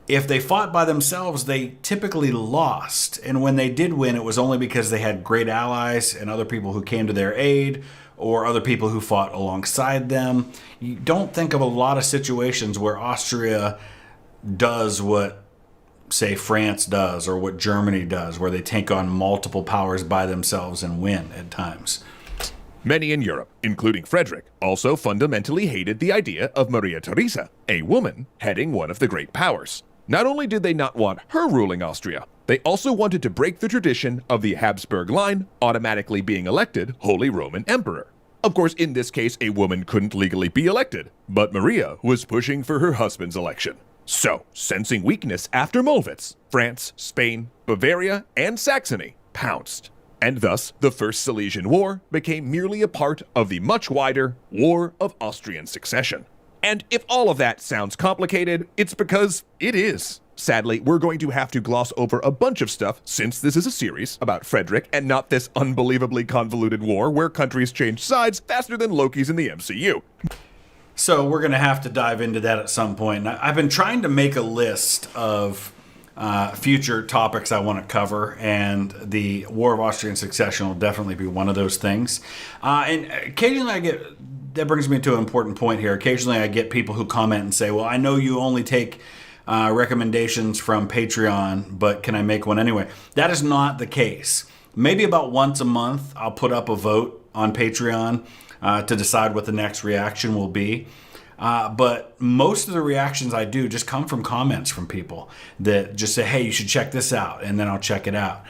if they fought by themselves, they typically lost. And when they did win, it was only because they had great allies and other people who came to their aid, or other people who fought alongside them. You don't think of a lot of situations where Austria does what, say, France does or what Germany does, where they take on multiple powers by themselves and win at times. Many in Europe, including Frederick, also fundamentally hated the idea of Maria Theresa, a woman heading one of the great powers. Not only did they not want her ruling Austria, they also wanted to break the tradition of the Habsburg line automatically being elected Holy Roman Emperor. Of course, in this case, a woman couldn't legally be elected, but Maria was pushing for her husband's election. So, sensing weakness after Mollwitz, France, Spain, Bavaria, and Saxony pounced. And thus, the First Silesian War became merely a part of the much wider War of Austrian Succession. And if all of that sounds complicated, it's because it is. Sadly, we're going to have to gloss over a bunch of stuff since this is a series about Frederick and not this unbelievably convoluted war where countries change sides faster than Loki's in the MCU. So we're going to have to dive into that at some point. I've been trying to make a list of future topics I want to cover, and the War of Austrian Succession will definitely be one of those things. And occasionally that brings me to an important point here. Occasionally I get people who comment and say, well, I know you only take recommendations from Patreon, but can I make one anyway? That is not the case. Maybe about once a month, I'll put up a vote on Patreon to decide what the next reaction will be. But most of the reactions I do just come from comments from people that just say, hey, you should check this out, and then I'll check it out.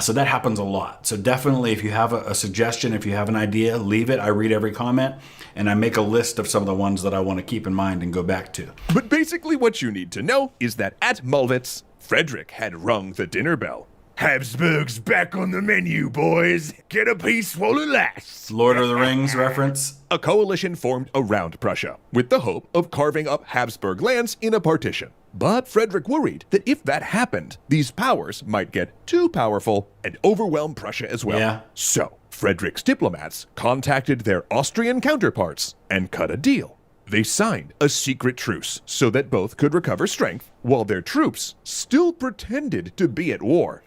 So that happens a lot. So definitely, if you have a suggestion, if you have an idea, leave it. I read every comment, and I make a list of some of the ones that I want to keep in mind and go back to. But basically what you need to know is that at Mollwitz, Frederick had rung the dinner bell. Habsburg's back on the menu, boys. Get a piece while it lasts. Lord of the Rings reference. A coalition formed around Prussia, with the hope of carving up Habsburg lands in a partition. But Frederick worried that if that happened, these powers might get too powerful and overwhelm Prussia as well. Yeah. So, Frederick's diplomats contacted their Austrian counterparts and cut a deal. They signed a secret truce so that both could recover strength, while their troops still pretended to be at war.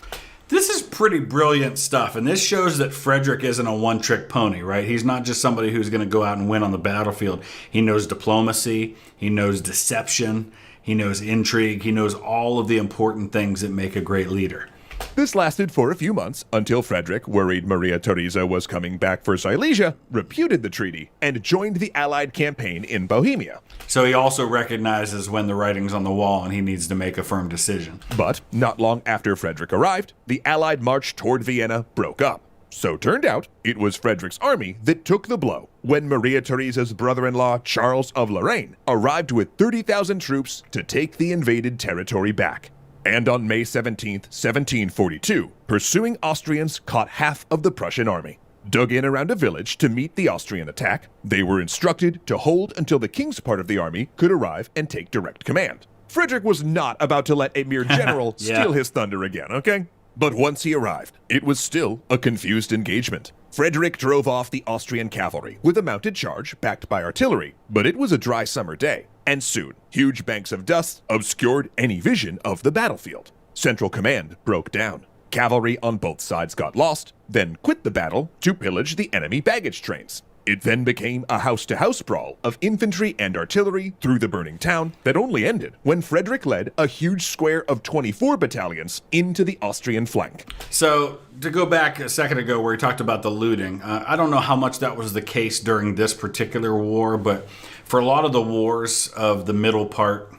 This is pretty brilliant stuff, and this shows that Frederick isn't a one-trick pony, right? He's not just somebody who's going to go out and win on the battlefield. He knows diplomacy, he knows deception, he knows intrigue, he knows all of the important things that make a great leader. This lasted for a few months until Frederick, worried Maria Theresa was coming back for Silesia, repudiated the treaty and joined the Allied campaign in Bohemia. So he also recognizes when the writing's on the wall and he needs to make a firm decision. But not long after Frederick arrived, the Allied march toward Vienna broke up. So turned out, it was Frederick's army that took the blow when Maria Theresa's brother-in-law, Charles of Lorraine, arrived with 30,000 troops to take the invaded territory back. And on May 17th, 1742, pursuing Austrians caught half of the Prussian army. Dug in around a village to meet the Austrian attack, they were instructed to hold until the king's part of the army could arrive and take direct command. Frederick was not about to let a mere general steal his thunder again, okay? But once he arrived, it was still a confused engagement. Frederick drove off the Austrian cavalry with a mounted charge backed by artillery, but it was a dry summer day, and soon, huge banks of dust obscured any vision of the battlefield. Central command broke down. Cavalry on both sides got lost, then quit the battle to pillage the enemy baggage trains. It then became a house-to-house brawl of infantry and artillery through the burning town that only ended when Frederick led a huge square of 24 battalions into the Austrian flank. So, to go back a second ago where he talked about the looting, I don't know how much that was the case during this particular war, but for a lot of the wars of the middle part,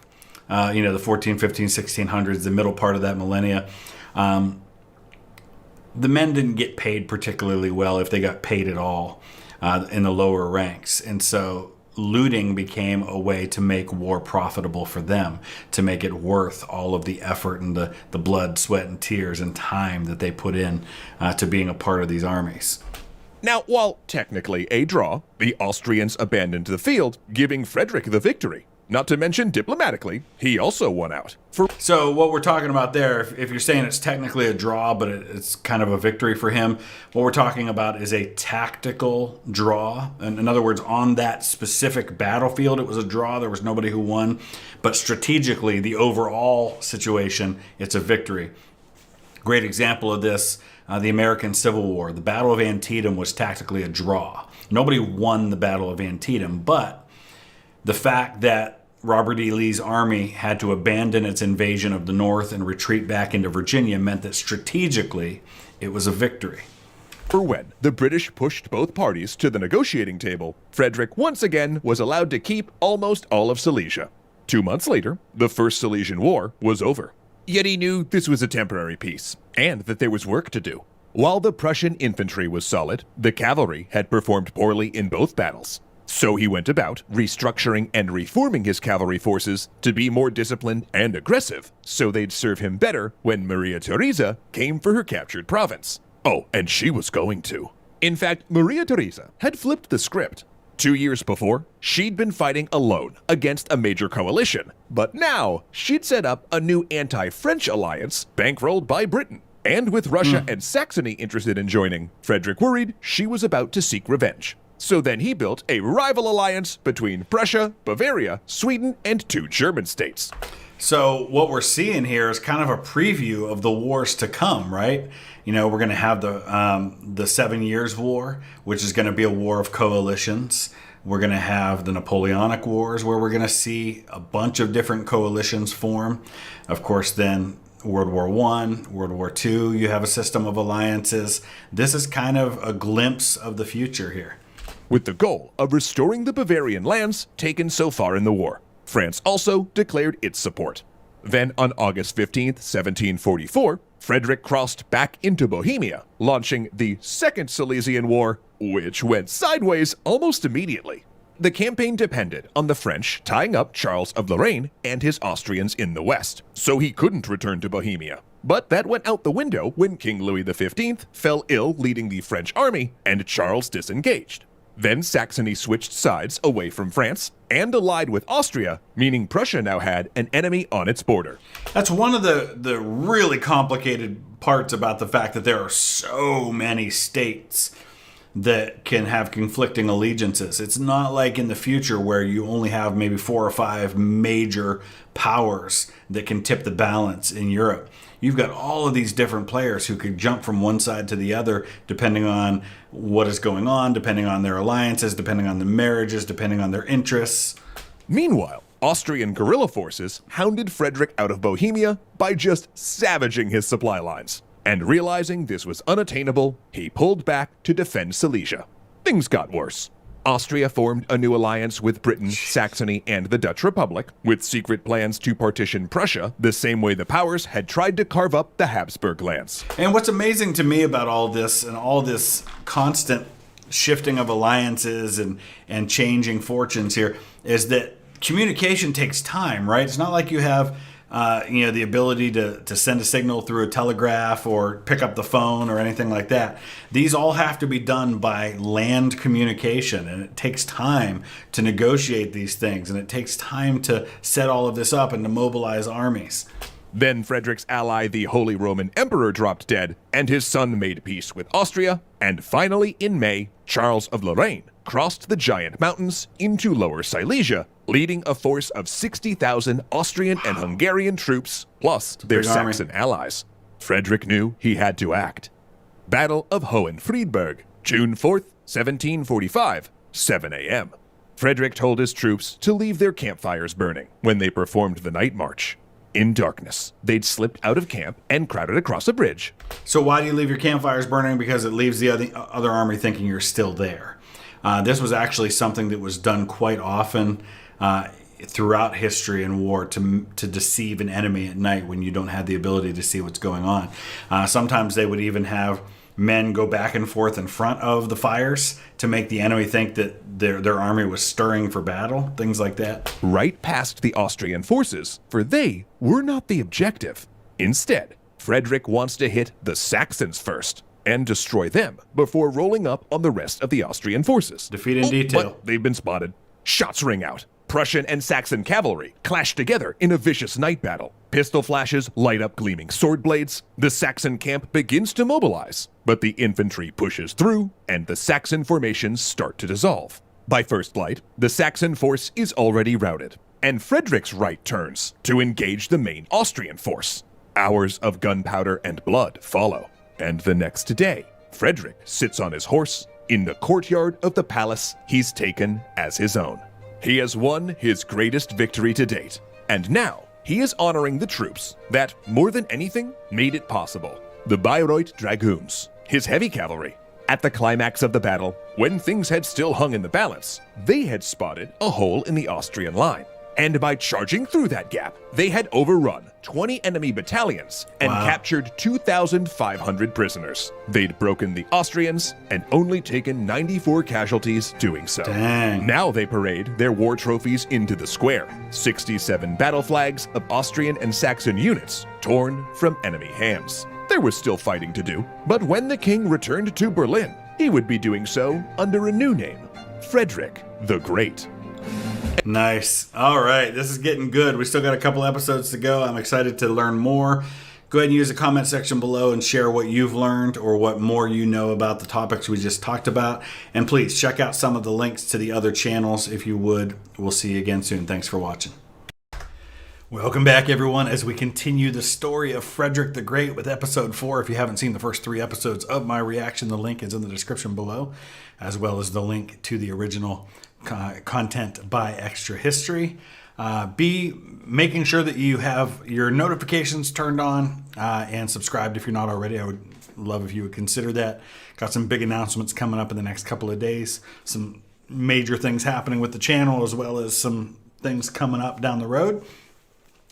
the 14, 15, 1600s, the middle part of that millennia, the men didn't get paid particularly well, if they got paid at all, in the lower ranks. And so looting became a way to make war profitable for them, to make it worth all of the effort and the blood, sweat, and tears and time that they put in to being a part of these armies. Now, while technically a draw, the Austrians abandoned the field, giving Frederick the victory. Not to mention, diplomatically, he also won out. So what we're talking about there, if you're saying it's technically a draw, but it's kind of a victory for him, what we're talking about is a tactical draw. And in other words, on that specific battlefield, it was a draw. There was nobody who won. But strategically, the overall situation, it's a victory. Great example of this, the American Civil War. The Battle of Antietam was tactically a draw. Nobody won the Battle of Antietam, but the fact that Robert E. Lee's army had to abandon its invasion of the North and retreat back into Virginia meant that strategically it was a victory. For when the British pushed both parties to the negotiating table, Frederick once again was allowed to keep almost all of Silesia. 2 months later, the First Silesian War was over. Yet he knew this was a temporary peace, and that there was work to do. While the Prussian infantry was solid, the cavalry had performed poorly in both battles. So he went about restructuring and reforming his cavalry forces to be more disciplined and aggressive, so they'd serve him better when Maria Theresa came for her captured province. Oh, and she was going to. In fact, Maria Theresa had flipped the script. 2 years before, she'd been fighting alone against a major coalition, but now she'd set up a new anti-French alliance bankrolled by Britain. And with Russia and Saxony interested in joining, Frederick worried she was about to seek revenge. So then he built a rival alliance between Prussia, Bavaria, Sweden, and 2 German states. So what we're seeing here is kind of a preview of the wars to come, right? We're going to have the 7 Years' War, which is going to be a war of coalitions. We're going to have the Napoleonic Wars, where we're going to see a bunch of different coalitions form. Of course, then World War I, World War II, you have a system of alliances. This is kind of a glimpse of the future here. with the goal of restoring the Bavarian lands taken so far in the war. France also declared its support. Then on August 15th, 1744, Frederick crossed back into Bohemia, launching the Second Silesian War, which went sideways almost immediately. The campaign depended on the French tying up Charles of Lorraine and his Austrians in the west, so he couldn't return to Bohemia. But that went out the window when King Louis XV fell ill leading the French army and Charles disengaged. Then Saxony switched sides away from France and allied with Austria, meaning Prussia now had an enemy on its border. That's one of the really complicated parts about the fact that there are so many states that can have conflicting allegiances. It's not like in the future where you only have maybe 4 or 5 major powers that can tip the balance in Europe. You've got all of these different players who could jump from one side to the other depending on what is going on, depending on their alliances, depending on the marriages, depending on their interests. Meanwhile, Austrian guerrilla forces hounded Frederick out of Bohemia by just savaging his supply lines. And realizing this was unattainable, he pulled back to defend Silesia. Things got worse. Austria formed a new alliance with Britain, Saxony, and the Dutch Republic, with secret plans to partition Prussia the same way the powers had tried to carve up the Habsburg lands. And what's amazing to me about all this and all this constant shifting of alliances and changing fortunes here is that communication takes time, right? It's not like you have the ability to send a signal through a telegraph or pick up the phone or anything like that. These all have to be done by land communication, and it takes time to negotiate these things, and it takes time to set all of this up and to mobilize armies. Then Frederick's ally, the Holy Roman Emperor, dropped dead, and his son made peace with Austria, and finally in May, Charles of Lorraine crossed the giant mountains into Lower Silesia, leading a force of 60,000 Austrian and Hungarian troops, plus their Saxon allies. Frederick knew he had to act. Battle of Hohenfriedberg, June 4th, 1745, 7 a.m. Frederick told his troops to leave their campfires burning when they performed the night march. In darkness, they'd slipped out of camp and crowded across a bridge. So why do you leave your campfires burning? Because it leaves the other army thinking you're still there. This was actually something that was done quite often throughout history and war to deceive an enemy at night when you don't have the ability to see what's going on. Sometimes they would even have men go back and forth in front of the fires to make the enemy think that their army was stirring for battle, things like that. Right past the Austrian forces, for they were not the objective. Instead, Frederick wants to hit the Saxons first and destroy them before rolling up on the rest of the Austrian forces. Defeat in detail. But they've been spotted. Shots ring out. Prussian and Saxon cavalry clash together in a vicious night battle. Pistol flashes light up gleaming sword blades. The Saxon camp begins to mobilize, but the infantry pushes through, and the Saxon formations start to dissolve. By first light, the Saxon force is already routed, and Frederick's right turns to engage the main Austrian force. Hours of gunpowder and blood follow, and the next day, Frederick sits on his horse in the courtyard of the palace he's taken as his own. He has won his greatest victory to date, and now he is honoring the troops that, more than anything, made it possible. The Bayreuth Dragoons, his heavy cavalry. At the climax of the battle, when things had still hung in the balance, they had spotted a hole in the Austrian line. And by charging through that gap, they had overrun 20 enemy battalions and captured 2,500 prisoners. They'd broken the Austrians and only taken 94 casualties doing so. Dang. Now they parade their war trophies into the square. 67 battle flags of Austrian and Saxon units torn from enemy hands. There was still fighting to do, but when the king returned to Berlin, he would be doing so under a new name, Frederick the Great. Nice. All right, this is getting good. We still got a couple episodes to go. I'm excited to learn more. Go ahead and use the comment section below and share what you've learned or what more you know about the topics we just talked about. And please check out some of the links to the other channels if you would. We'll see you again soon. Thanks for watching. Welcome back, everyone, as we continue the story of Frederick the Great with episode 4. If you haven't seen the first 3 episodes of my reaction, the link is in the description below, as well as the link to the original content by Extra History. Be making sure that you have your notifications turned on and subscribed if you're not already. I would love if you would consider that. Got some big announcements coming up in the next couple of days. Some major things happening with the channel, as well as some things coming up down the road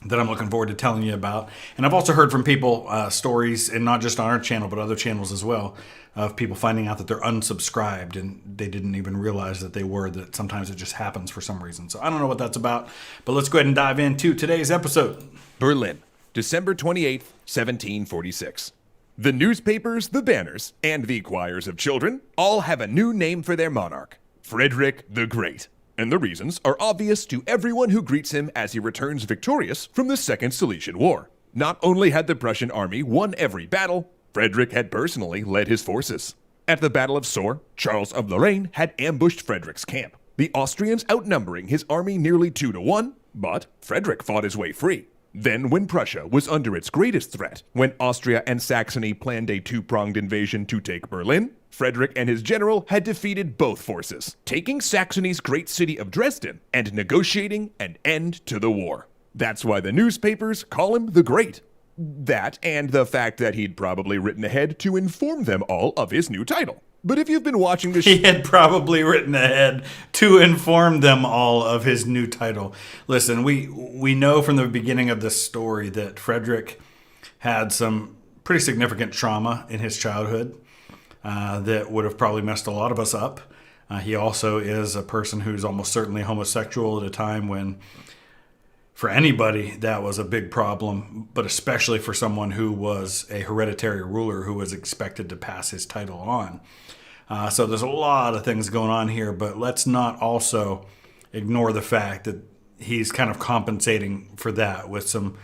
that I'm looking forward to telling you about. And I've also heard from people stories, and not just on our channel, but other channels as well, of people finding out that they're unsubscribed and they didn't even realize that they were, that sometimes it just happens for some reason. So I don't know what that's about, but let's go ahead and dive into today's episode. Berlin, December 28th, 1746. The newspapers, the banners, and the choirs of children all have a new name for their monarch, Frederick the Great. And the reasons are obvious to everyone who greets him as he returns victorious from the Second Silesian War. Not only had the Prussian army won every battle, Frederick had personally led his forces. At the Battle of Soor, Charles of Lorraine had ambushed Frederick's camp, the Austrians outnumbering his army nearly 2-1, but Frederick fought his way free. Then, when Prussia was under its greatest threat, when Austria and Saxony planned a two-pronged invasion to take Berlin, Frederick and his general had defeated both forces, taking Saxony's great city of Dresden and negotiating an end to the war. That's why the newspapers call him the Great. That, and the fact that he'd probably written ahead to inform them all of his new title. But if you've been watching the He had probably written ahead to inform them all of his new title. Listen, we know from the beginning of this story that Frederick had some pretty significant trauma in his childhood that would have probably messed a lot of us up. He also is a person who's almost certainly homosexual at a time when, for anybody, that was a big problem, but especially for someone who was a hereditary ruler who was expected to pass his title on. So there's a lot of things going on here, but let's not also ignore the fact that he's kind of compensating for that with some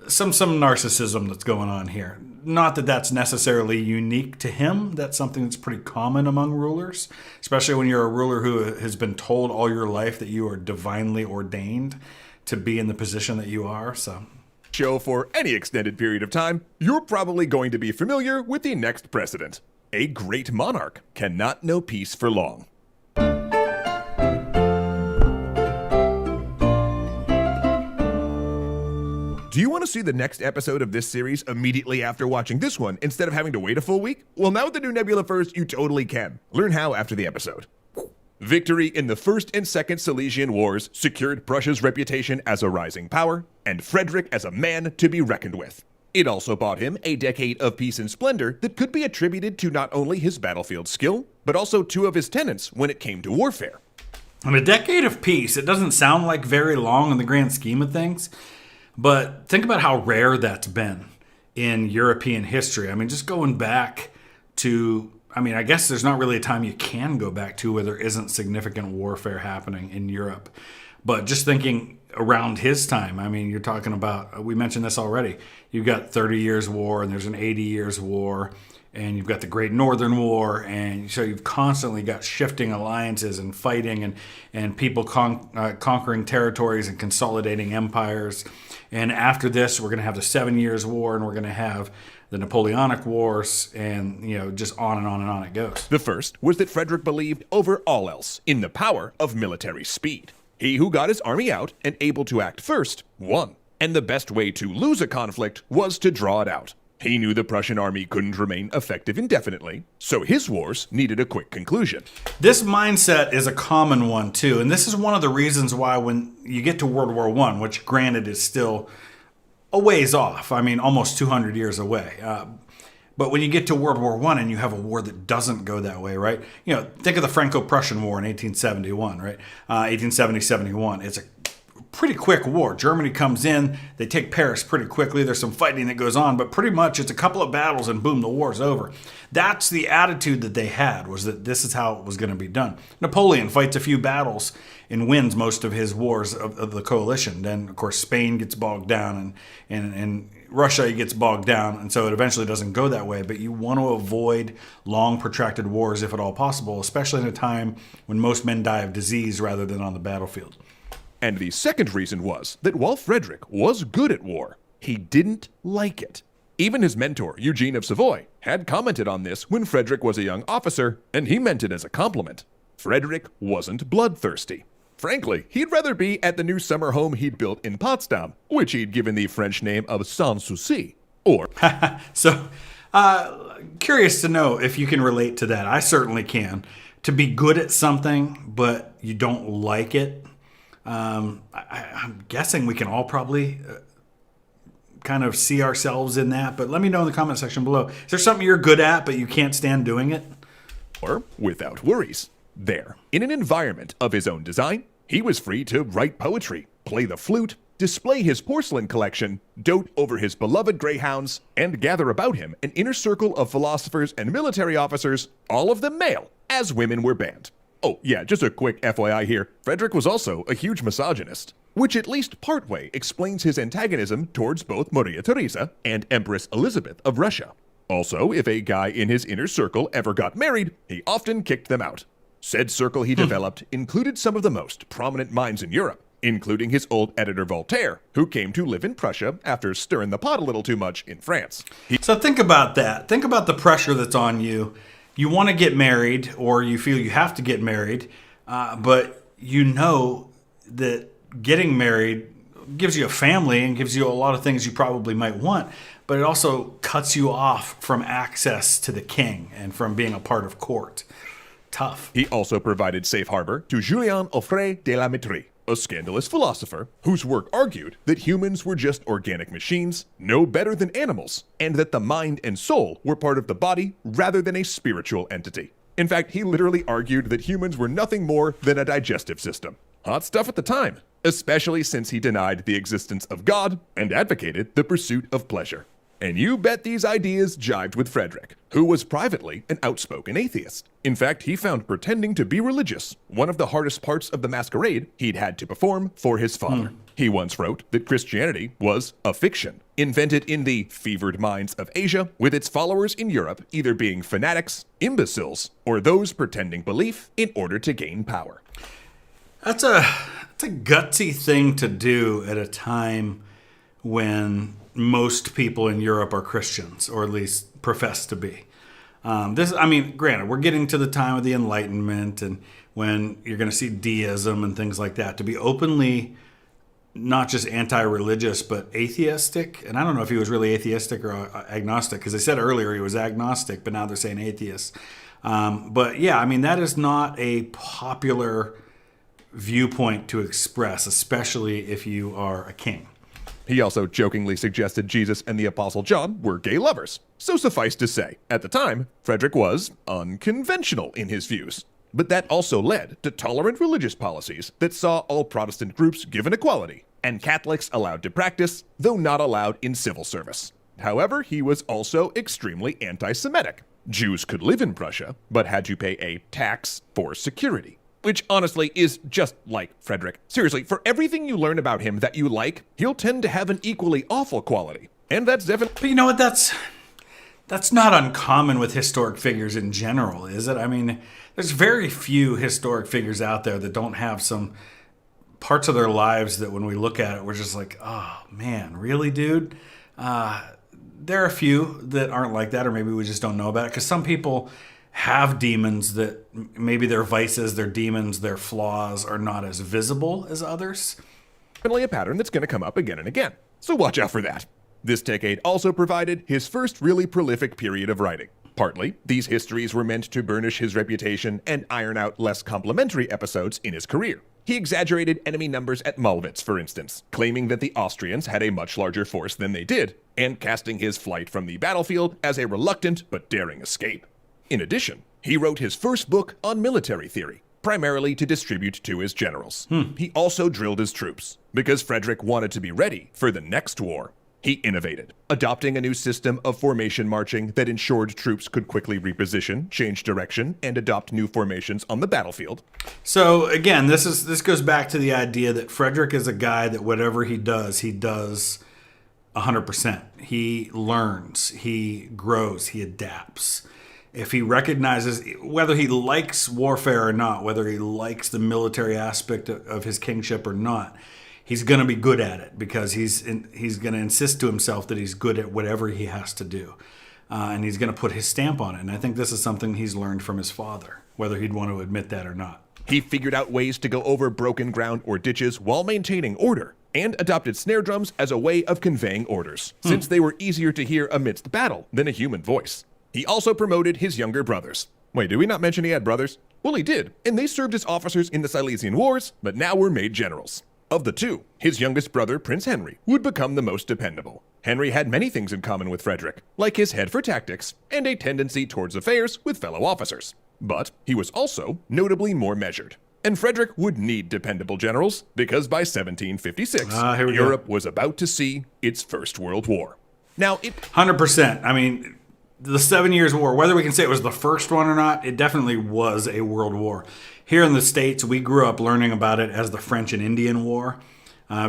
narcissism that's going on here. Not that that's necessarily unique to him. That's something that's pretty common among rulers, especially when you're a ruler who has been told all your life that you are divinely ordained to be in the position that you are. So, show for any extended period of time, you're probably going to be familiar with the next precedent. A great monarch cannot know peace for long. Do you want to see the next episode of this series immediately after watching this one instead of having to wait a full week? Well, now with the new Nebula First, you totally can. Learn how after the episode. Victory in the First and Second Silesian Wars secured Prussia's reputation as a rising power, and Frederick as a man to be reckoned with. It also bought him a decade of peace and splendor that could be attributed to not only his battlefield skill, but also two of his tenets when it came to warfare. And a decade of peace, it doesn't sound like very long in the grand scheme of things, but think about how rare that's been in European history. I mean, just going back to, I guess there's not really a time you can go back to where there isn't significant warfare happening in Europe. But just thinking around his time, you're talking about, we mentioned this already, you've got 30 Years' War, and there's an 80 Years' War, and you've got the Great Northern War, and so you've constantly got shifting alliances and fighting and people conquering territories and consolidating empires. And after this, we're going to have the 7 Years' War, and we're going to have the Napoleonic Wars, and just on and on and on it goes. The first was that Frederick believed over all else in the power of military speed. He who got his army out and able to act first won. And the best way to lose a conflict was to draw it out. He knew the Prussian army couldn't remain effective indefinitely, so his wars needed a quick conclusion. This mindset is a common one too, and this is one of the reasons why when you get to World War I, which granted is still a ways off, almost 200 years away, but when you get to World War I and you have a war that doesn't go that way, right? Think of the Franco-Prussian War in 1871, right? 1870-71. It's a pretty quick war. Germany comes in, they take Paris pretty quickly. There's some fighting that goes on, but pretty much it's a couple of battles and boom, the war's over. That's the attitude that they had, was that this is how it was going to be done. Napoleon fights a few battles and wins most of his wars of the coalition. Then, of course, Spain gets bogged down and Russia gets bogged down, and so it eventually doesn't go that way. But you want to avoid long, protracted wars if at all possible, especially in a time when most men die of disease rather than on the battlefield. And the second reason was that while Frederick was good at war, he didn't like it. Even his mentor, Eugene of Savoy, had commented on this when Frederick was a young officer, and he meant it as a compliment. Frederick wasn't bloodthirsty. Frankly, he'd rather be at the new summer home he'd built in Potsdam, which he'd given the French name of Sans Souci, or... So, Curious to know if you can relate to that. I certainly can. To be good at something, but you don't like it. I'm guessing we can all probably kind of see ourselves in that. But let me know in the comment section below. Is there something you're good at, but you can't stand doing it? Or without worries. There, in an environment of his own design, he was free to write poetry, play the flute, display his porcelain collection, dote over his beloved greyhounds, and gather about him an inner circle of philosophers and military officers, all of them male, as women were banned. Oh yeah, just a quick FYI here, Frederick was also a huge misogynist, which at least partway explains his antagonism towards both Maria Theresa and Empress Elizabeth of Russia. Also, if a guy in his inner circle ever got married, he often kicked them out. Said circle he developed included some of the most prominent minds in Europe, including his old editor Voltaire, who came to live in Prussia after stirring the pot a little too much in France. So think about that. Think about the pressure that's on you. You want to get married, or you feel you have to get married, but you know that getting married gives you a family and gives you a lot of things you probably might want, but it also cuts you off from access to the king and from being a part of court. Tough. He also provided safe harbor to Julien Offray de la Métrie, a scandalous philosopher whose work argued that humans were just organic machines, no better than animals, and that the mind and soul were part of the body rather than a spiritual entity. In fact, he literally argued that humans were nothing more than a digestive system. Hot stuff at the time, especially since he denied the existence of God and advocated the pursuit of pleasure. And you bet these ideas jived with Frederick, who was privately an outspoken atheist. In fact, he found pretending to be religious one of the hardest parts of the masquerade he'd had to perform for his father. He once wrote that Christianity was a fiction, invented in the fevered minds of Asia, with its followers in Europe either being fanatics, imbeciles, or those pretending belief in order to gain power. That's a gutsy thing to do at a time when most people in Europe are Christians, or at least profess to be. Granted, we're getting to the time of the Enlightenment and when you're going to see deism and things like that. To be openly not just anti-religious, but atheistic. And I don't know if he was really atheistic or agnostic, because they said earlier he was agnostic, but now they're saying atheist. That is not a popular viewpoint to express, especially if you are a king. He also jokingly suggested Jesus and the Apostle John were gay lovers. So suffice to say, at the time, Frederick was unconventional in his views. But that also led to tolerant religious policies that saw all Protestant groups given equality, and Catholics allowed to practice, though not allowed in civil service. However, he was also extremely anti-Semitic. Jews could live in Prussia, but had to pay a tax for security. Which honestly is just like Frederick. Seriously, for everything you learn about him that you like, he'll tend to have an equally awful quality. And that's definitely... But you know what, that's not uncommon with historic figures in general, is it? I mean, there's very few historic figures out there that don't have some parts of their lives that when we look at it, we're just like, oh man, really, dude? There are a few that aren't like that, or maybe we just don't know about it, because some people have demons that maybe their vices, their demons, their flaws are not as visible as others. Definitely a pattern that's going to come up again and again. So watch out for that. This decade also provided his first really prolific period of writing. Partly, these histories were meant to burnish his reputation and iron out less complimentary episodes in his career. He exaggerated enemy numbers at Mollwitz, for instance, claiming that the Austrians had a much larger force than they did, and casting his flight from the battlefield as a reluctant but daring escape. In addition, he wrote his first book on military theory, primarily to distribute to his generals. He also drilled his troops, because Frederick wanted to be ready for the next war. He innovated, adopting a new system of formation marching that ensured troops could quickly reposition, change direction, and adopt new formations on the battlefield. So again, this goes back to the idea that Frederick is a guy that whatever he does 100%. He learns, he grows, he adapts. If he recognizes, whether he likes warfare or not, whether he likes the military aspect of his kingship or not, he's going to be good at it, because he's going to insist to himself that he's good at whatever he has to do. And he's going to put his stamp on it. And I think this is something he's learned from his father, whether he'd want to admit that or not. He figured out ways to go over broken ground or ditches while maintaining order, and adopted snare drums as a way of conveying orders, since they were easier to hear amidst battle than a human voice. He also promoted his younger brothers. Wait, did we not mention he had brothers? Well, he did, and they served as officers in the Silesian Wars, but now were made generals. Of the two, his youngest brother, Prince Henry, would become the most dependable. Henry had many things in common with Frederick, like his head for tactics and a tendency towards affairs with fellow officers. But he was also notably more measured. And Frederick would need dependable generals, because by 1756, Europe was about to see its First World War. Now, 100%. I mean, the 7 Years' War, whether we can say it was the first one or not, it definitely was a world war. Here in the States, we grew up learning about it as the French and Indian War,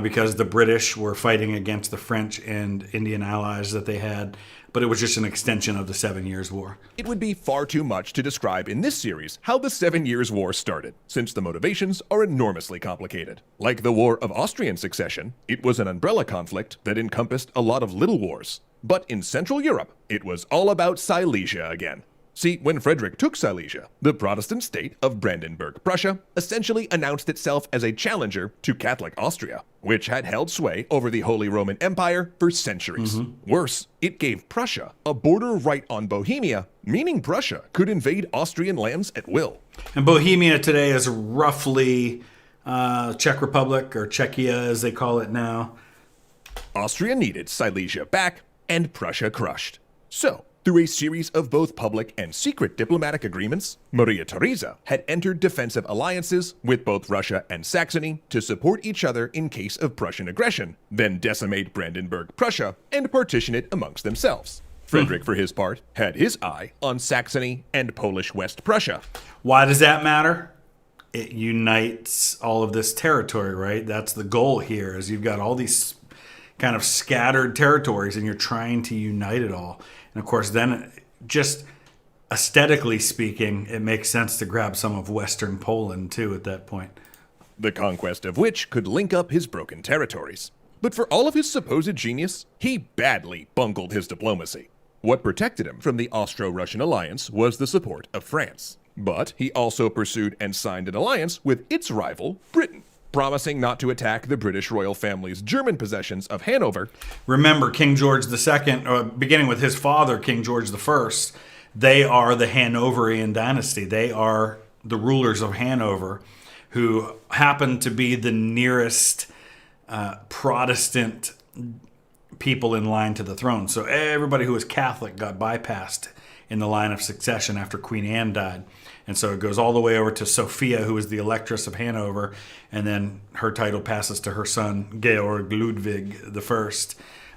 because the British were fighting against the French and Indian allies that they had, but it was just an extension of the 7 Years' War. It would be far too much to describe in this series how the 7 Years' War started, since the motivations are enormously complicated. Like the War of Austrian Succession, it was an umbrella conflict that encompassed a lot of little wars. But in Central Europe, it was all about Silesia again. See, when Frederick took Silesia, the Protestant state of Brandenburg, Prussia, essentially announced itself as a challenger to Catholic Austria, which had held sway over the Holy Roman Empire for centuries. Worse, it gave Prussia a border right on Bohemia, meaning Prussia could invade Austrian lands at will. And Bohemia today is roughly Czech Republic, or Czechia as they call it now. Austria needed Silesia back, and Prussia crushed. So, through a series of both public and secret diplomatic agreements, Maria Theresa had entered defensive alliances with both Russia and Saxony to support each other in case of Prussian aggression, then decimate Brandenburg, Prussia, and partition it amongst themselves. Frederick, for his part, had his eye on Saxony and Polish West Prussia. Why does that matter? It unites all of this territory, right? That's the goal here, is you've got all these kind of scattered territories and you're trying to unite it all. And of course, then just aesthetically speaking, it makes sense to grab some of Western Poland too at that point. The conquest of which could link up his broken territories. But for all of his supposed genius, he badly bungled his diplomacy. What protected him from the Austro-Russian alliance was the support of France. But he also pursued and signed an alliance with its rival, Britain, promising not to attack the British royal family's German possessions of Hanover. Remember, King George II, beginning with his father, King George I, they are the Hanoverian dynasty. They are the rulers of Hanover, who happen to be the nearest Protestant people in line to the throne. So everybody who was Catholic got bypassed in the line of succession after Queen Anne died. And so it goes all the way over to Sophia, who is the Electress of Hanover, and then her title passes to her son, Georg Ludwig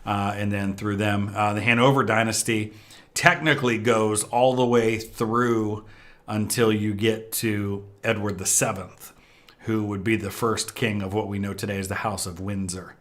I, and then through them. The Hanover dynasty technically goes all the way through until you get to Edward VII, who would be the first king of what we know today as the House of Windsor.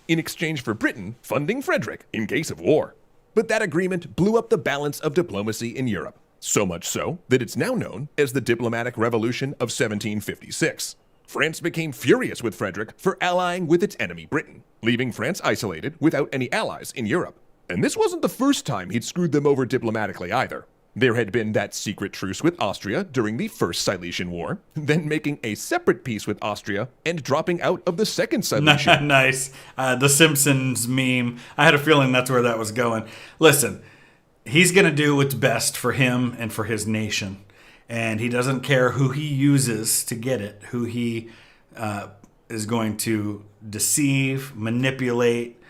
In exchange for Britain funding Frederick in case of war. But that agreement blew up the balance of diplomacy in Europe. So much so that it's now known as the Diplomatic Revolution of 1756. France became furious with Frederick for allying with its enemy Britain, leaving France isolated without any allies in Europe. And this wasn't the first time he'd screwed them over diplomatically either. There had been that secret truce with Austria during the First Silesian War, then making a separate peace with Austria and dropping out of the Second Silesian. Nice. The Simpsons meme. I had a feeling that's where that was going. Listen, he's going to do what's best for him and for his nation. And he doesn't care who he uses to get it, who he is going to deceive, manipulate,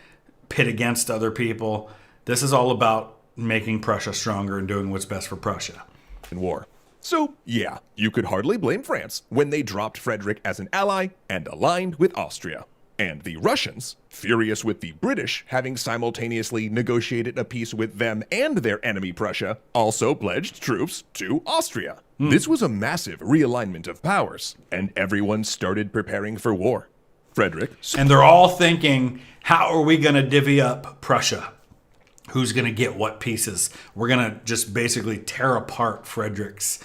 pit against other people. This is all about making Prussia stronger and doing what's best for Prussia. In war. So, yeah, you could hardly blame France when they dropped Frederick as an ally and aligned with Austria. And the Russians, furious with the British having simultaneously negotiated a peace with them and their enemy Prussia, also pledged troops to Austria. This was a massive realignment of powers, and everyone started preparing for war. Frederick... And they're all thinking, how are we going to divvy up Prussia? Who's going to get what pieces? We're going to just basically tear apart Frederick's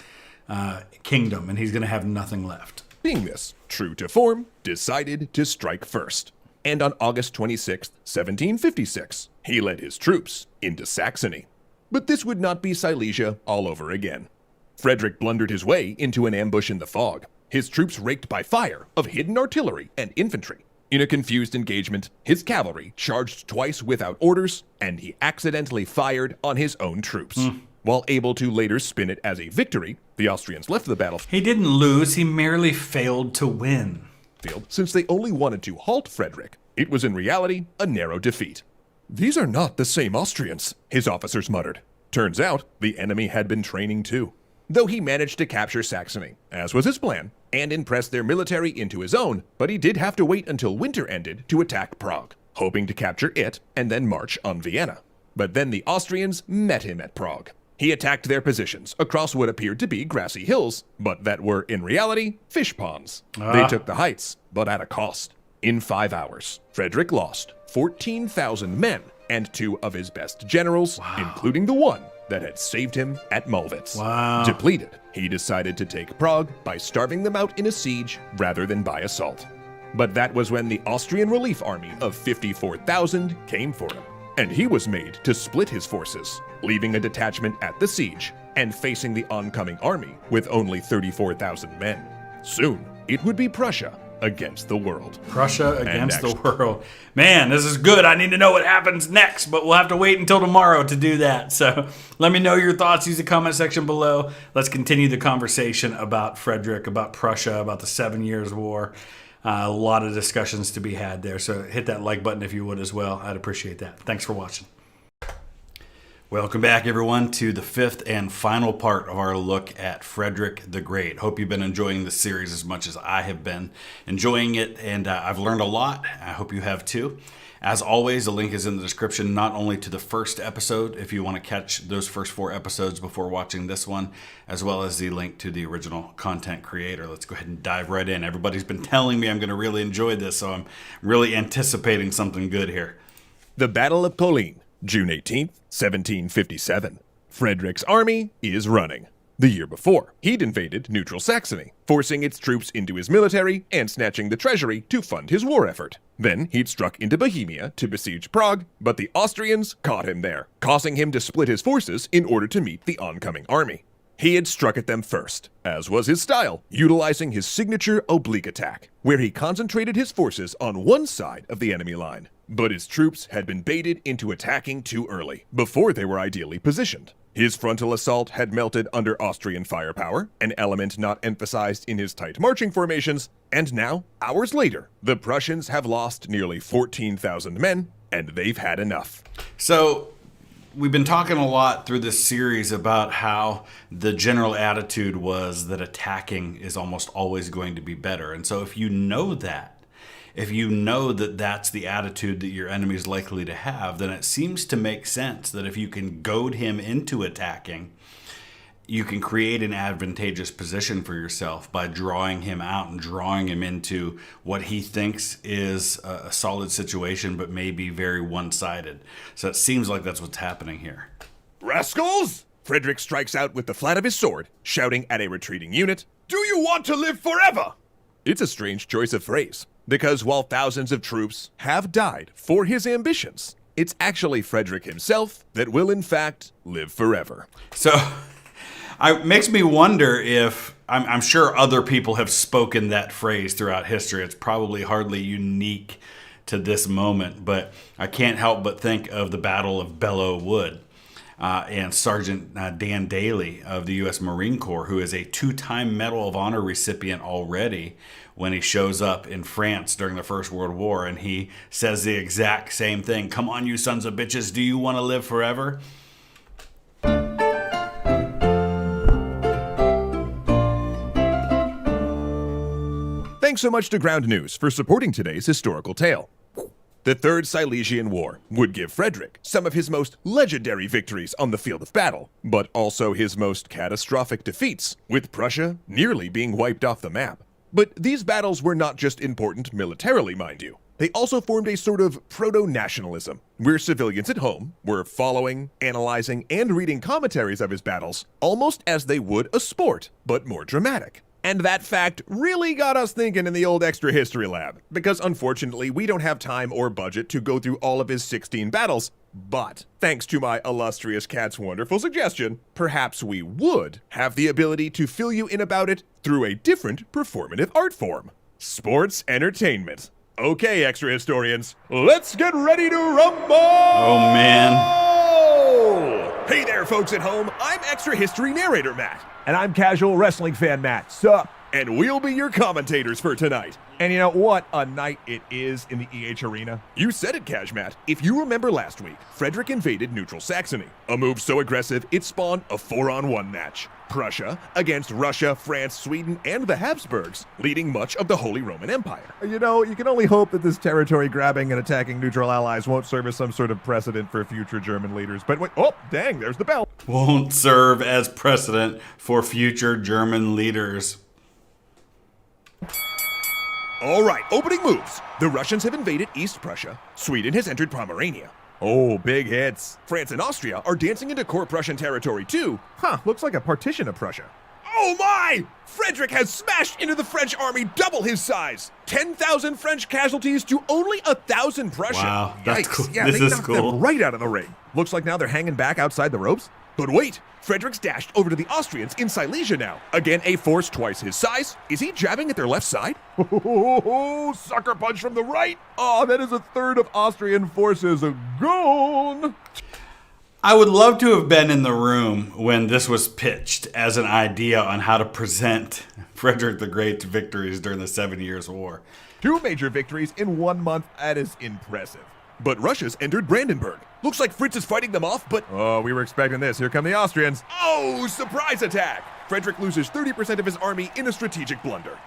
kingdom, and he's going to have nothing left. Being this, true to form, decided to strike first. And on August 26, 1756, he led his troops into Saxony. But this would not be Silesia all over again. Frederick blundered his way into an ambush in the fog, his troops raked by fire of hidden artillery and infantry. In a confused engagement, his cavalry charged twice without orders, and he accidentally fired on his own troops. While able to later spin it as a victory, the Austrians left the battlefield He didn't lose, he merely failed to win. since they only wanted to halt Frederick. It was in reality a narrow defeat. "These are not the same Austrians," his officers muttered. Turns out, the enemy had been training too. Though he managed to capture Saxony, as was his plan, and impress their military into his own, but he did have to wait until winter ended to attack Prague, hoping to capture it and then march on Vienna. But then the Austrians met him at Prague. He attacked their positions across what appeared to be grassy hills, but that were in reality fish ponds. They took the heights, but at a cost. In 5 hours, Frederick lost 14,000 men and 2 of his best generals, including the one that had saved him at Mollwitz. Depleted, he decided to take Prague by starving them out in a siege rather than by assault. But that was when the Austrian relief army of 54,000 came for him, and he was made to split his forces, leaving a detachment at the siege and facing the oncoming army with only 34,000 men. Soon, it would be Prussia against the world. Prussia against the world. Man, this is good. I need to know what happens next, but we'll have to wait until tomorrow to do that. So let me know your thoughts. Use the comment section below. Let's continue the conversation about Frederick, about Prussia, about the 7 Years' War. A lot of discussions to be had there. So hit that like button if you would as well. I'd appreciate that. Thanks for watching. Welcome back, everyone, to the 5th and final part of our look at Frederick the Great. Hope you've been enjoying this series as much as I have been enjoying it, and I've learned a lot. I hope you have too. As always, the link is in the description, not only to the first episode, if you want to catch those first 4 episodes before watching this one, as well as the link to the original content creator. Let's go ahead and dive right in. Everybody's been telling me I'm going to really enjoy this, so I'm really anticipating something good here. The Battle of Kolin, June 18th, 1757. Frederick's army is running. The year before, he'd invaded neutral Saxony, forcing its troops into his military and snatching the treasury to fund his war effort. Then he'd struck into Bohemia to besiege Prague, but the Austrians caught him there, causing him to split his forces in order to meet the oncoming army. He had struck at them first, as was his style, utilizing his signature oblique attack, where he concentrated his forces on one side of the enemy line. But his troops had been baited into attacking too early, before they were ideally positioned. His frontal assault had melted under Austrian firepower, an element not emphasized in his tight marching formations, and now, hours later, the Prussians have lost nearly 14,000 men, and they've had enough. So, we've been talking a lot through this series about how the general attitude was that attacking is almost always going to be better. And so if you know that, if you know that that's the attitude that your enemy is likely to have, then it seems to make sense that if you can goad him into attacking, you can create an advantageous position for yourself by drawing him out and drawing him into what he thinks is a solid situation, but maybe very one-sided. So it seems like that's what's happening here. Rascals! Frederick strikes out with the flat of his sword, shouting at a retreating unit, "Do you want to live forever?" It's a strange choice of phrase, because while thousands of troops have died for his ambitions, it's actually Frederick himself that will in fact live forever. So it makes me wonder if, I'm sure other people have spoken that phrase throughout history. It's probably hardly unique to this moment, but I can't help but think of the Battle of Belleau Wood. And Sergeant Dan Daly of the U.S. Marine Corps, who is a 2-time Medal of Honor recipient already when he shows up in France during the First World War, and he says the exact same thing. "Come on, you sons of bitches, do you want to live forever?" Thanks so much to Ground News for supporting today's historical tale. The Third Silesian War would give Frederick some of his most legendary victories on the field of battle, but also his most catastrophic defeats, with Prussia nearly being wiped off the map. But these battles were not just important militarily, mind you. They also formed a sort of proto-nationalism, where civilians at home were following, analyzing, and reading commentaries of his battles, almost as they would a sport, but more dramatic. And that fact really got us thinking in the old extra history lab, because unfortunately we don't have time or budget to go through all of his 16 battles, but thanks to my illustrious cat's wonderful suggestion, perhaps we would have the ability to fill you in about it through a different performative art form: sports entertainment. Okay, extra historians, let's get ready to rumble! Oh, man. Hey there, folks at home. I'm extra history narrator Matt. And I'm casual wrestling fan Matt. Sup? And we'll be your commentators for tonight. And you know what a night it is in the EH Arena? You said it, Kazmat. If you remember last week, Frederick invaded neutral Saxony. A move so aggressive, it spawned a 4-on-1 match. Prussia against Russia, France, Sweden, and the Habsburgs, leading much of the Holy Roman Empire. You know, you can only hope that this territory grabbing and attacking neutral allies won't serve as some sort of precedent for future German leaders. But wait, oh, dang, there's the bell. Won't serve as precedent for future German leaders. All right, opening moves. The Russians have invaded East Prussia. Sweden has entered Pomerania. Oh, big hits. France and Austria are dancing into core Prussian territory too. Huh, looks like a partition of Prussia. Oh my! Frederick has smashed into the French army double his size. 10,000 French casualties to only 1,000 Prussian. Wow, that's cool. Yeah, This they is knocked cool. them right out of the ring. Looks like now they're hanging back outside the ropes. But wait, Frederick's dashed over to the Austrians in Silesia now. Again, a force twice his size. Is he jabbing at their left side? Oh, sucker punch from the right. Oh, that is a third of Austrian forces gone. I would love to have been in the room when this was pitched as an idea on how to present Frederick the Great's victories during the 7 Years' War. 2 major victories in 1 month. That is impressive. But Russia's entered Brandenburg. Looks like Fritz is fighting them off, but... Oh, we were expecting this. Here come the Austrians. Oh, surprise attack! Frederick loses 30% of his army in a strategic blunder.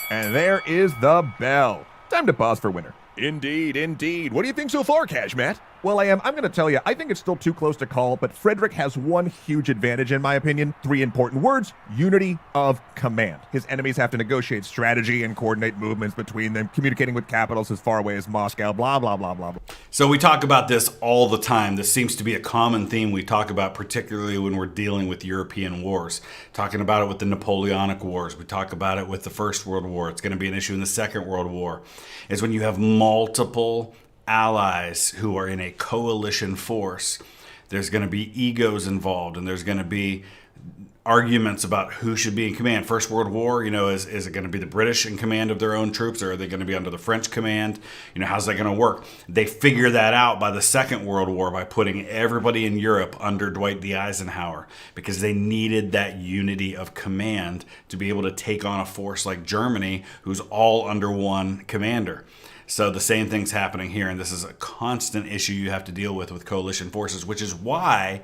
And there is the bell. Time to pause for winner. Indeed, indeed. What do you think so far, Kazmat? Well, I'm going to tell you, I think it's still too close to call, but Frederick has one huge advantage in my opinion. 3 important words: unity of command. His enemies have to negotiate strategy and coordinate movements between them, communicating with capitals as far away as Moscow, blah, blah, blah, blah, blah. So we talk about this all the time. This seems to be a common theme we talk about, particularly when we're dealing with European wars. Talking about it with the Napoleonic Wars. We talk about it with the First World War. It's going to be an issue in the Second World War. Is when you have multiple allies who are in a coalition force, there's going to be egos involved, and there's going to be arguments about who should be in command. First World War, is it going to be the British in command of their own troops, or are they going to be under the French command? How's that going to work? They figure that out by the Second World War by putting everybody in Europe under Dwight D. Eisenhower, because they needed that unity of command to be able to take on a force like Germany, who's all under one commander. So the same thing's happening here, and this is a constant issue you have to deal with coalition forces, which is why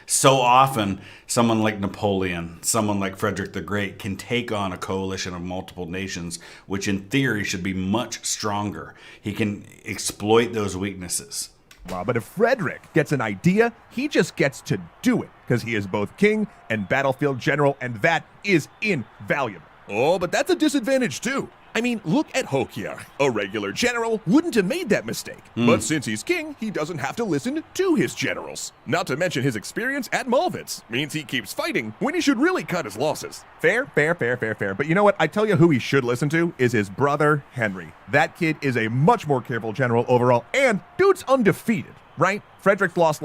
so often someone like Napoleon, someone like Frederick the Great can take on a coalition of multiple nations, which in theory should be much stronger. He can exploit those weaknesses. Wow, but if Frederick gets an idea, he just gets to do it, because he is both king and battlefield general, and that is invaluable. Oh, but that's a disadvantage too. I mean, look at Hokier. A regular general wouldn't have made that mistake. But since he's king, he doesn't have to listen to his generals. Not to mention his experience at Mollwitz means he keeps fighting when he should really cut his losses. Fair. But you know what? I tell you who he should listen to is his brother, Henry. That kid is a much more careful general overall, and dude's undefeated, right? Frederick's lost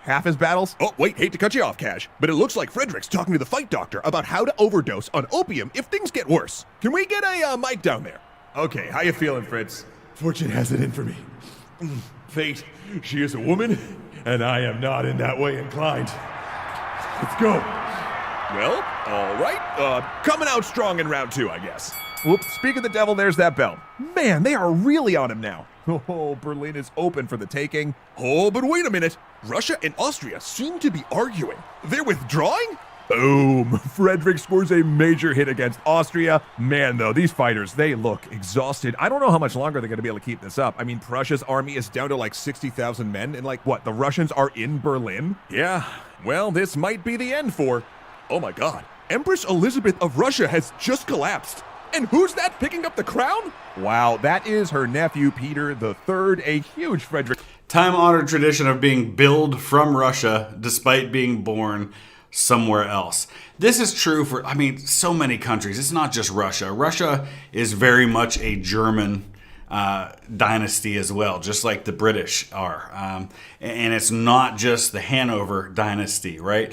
half his battles? Oh, wait, hate to cut you off, Cash, but it looks like Frederick's talking to the fight doctor about how to overdose on opium if things get worse. Can we get a mic down there? Okay, how you feeling, Fritz? Fortune has it in for me. Fate, she is a woman, and I am not in that way inclined. Let's go. Well, all right. Coming out strong in round 2, I guess. Whoops, speak of the devil, there's that bell. Man, they are really on him now. Oh, Berlin is open for the taking. Oh, but wait a minute. Russia and Austria seem to be arguing. They're withdrawing? Boom! Frederick scores a major hit against Austria. Man, though, these fighters, they look exhausted. I don't know how much longer they're going to be able to keep this up. I mean, Prussia's army is down to 60,000 men, and the Russians are in Berlin? Yeah, well, this might be the end for... Oh my god, Empress Elizabeth of Russia has just collapsed. And who's that picking up the crown? Wow, that is her nephew, Peter III, a huge Frederick. Time-honored tradition of being billed from Russia despite being born somewhere else. This is true for, so many countries. It's not just Russia. Russia is very much a German dynasty as well, just like the British are. And it's not just the Hanover dynasty, right?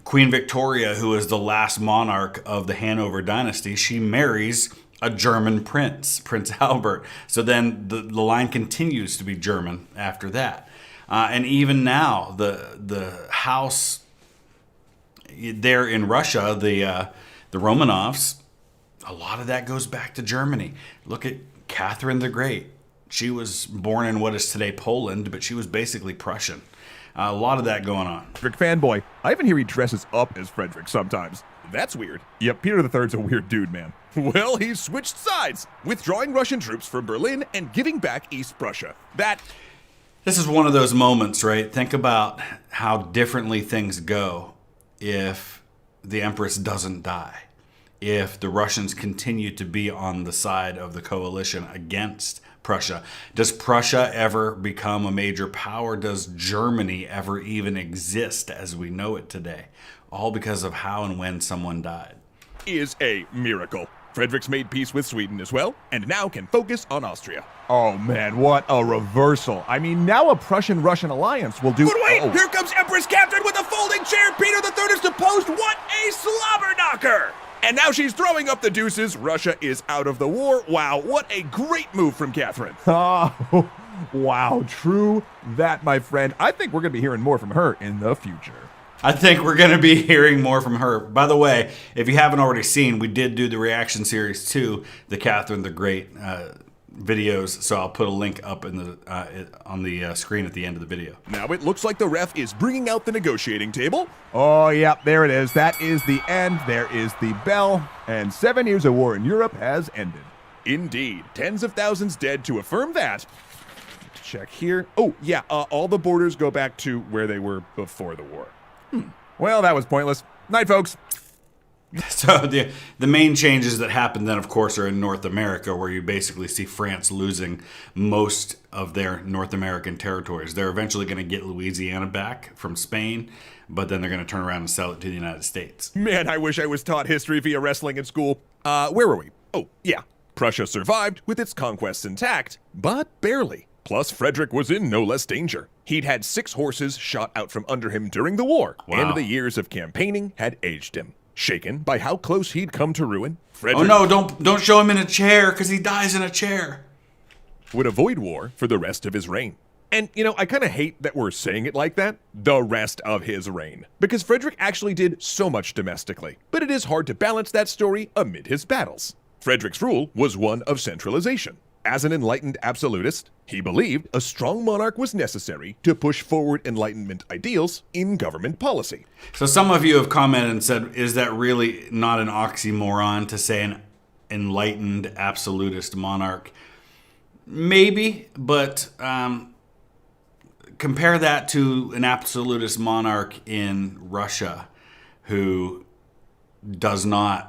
Queen Victoria, who is the last monarch of the Hanover dynasty, she marries a German prince, Prince Albert. So then the line continues to be German after that. And even now, the house there in Russia, the Romanovs, a lot of that goes back to Germany. Look at Catherine the Great. She was born in what is today Poland, but she was basically Prussian. A lot of that going on. Frederick fanboy. I even hear he dresses up as Frederick sometimes. That's weird. Yep, Peter III's a weird dude, man. Well, he switched sides, withdrawing Russian troops from Berlin and giving back East Prussia. This is one of those moments, right? Think about how differently things go if the Empress doesn't die. If the Russians continue to be on the side of the coalition against Prussia. Does Prussia ever become a major power? Does Germany ever even exist as we know it today? All because of how and when someone died. Is a miracle. Frederick's made peace with Sweden as well, and now can focus on Austria. Oh man, what a reversal. I mean, now a Prussian-Russian alliance will do— But wait, here comes Empress Catherine with a folding chair. Peter III is deposed. What a slobber knocker! And now she's throwing up the deuces. Russia is out of the war. Wow, what a great move from Catherine. Oh, wow, true that, my friend. I think we're going to be hearing more from her in the future. I think we're going to be hearing more from her. By the way, if you haven't already seen, we did do the reaction series to the Catherine the Great videos, so I'll put a link up in the on the screen at the end of the video. Now it looks like the ref is bringing out the negotiating table. Oh, yeah, there it is. That is the end. There is the bell. And 7 years of war in Europe has ended. Indeed. Tens of thousands dead to affirm that. Check here. Oh, yeah, all the borders go back to where they were before the war. Well, that was pointless. Night, folks. So the main changes that happen then, of course, are in North America, where you basically see France losing most of their North American territories. They're eventually going to get Louisiana back from Spain, but then they're going to turn around and sell it to the United States. Man, I wish I was taught history via wrestling in school. Where were we? Oh, yeah. Prussia survived with its conquests intact, but barely. Plus, Frederick was in no less danger. He'd had 6 horses shot out from under him during the war, Wow. and the years of campaigning had aged him. Shaken by how close he'd come to ruin, Oh Frederick no, don't show him in a chair, because he dies in a chair. would avoid war for the rest of his reign. And, you know, I kind of hate that we're saying it like that, the rest of his reign, because Frederick actually did so much domestically, but it is hard to balance that story amid his battles. Frederick's rule was one of centralization. As an enlightened absolutist, he believed a strong monarch was necessary to push forward Enlightenment ideals in government policy. So some of you have commented and said, is that really not an oxymoron to say an enlightened absolutist monarch? Maybe, but compare that to an absolutist monarch in Russia who does not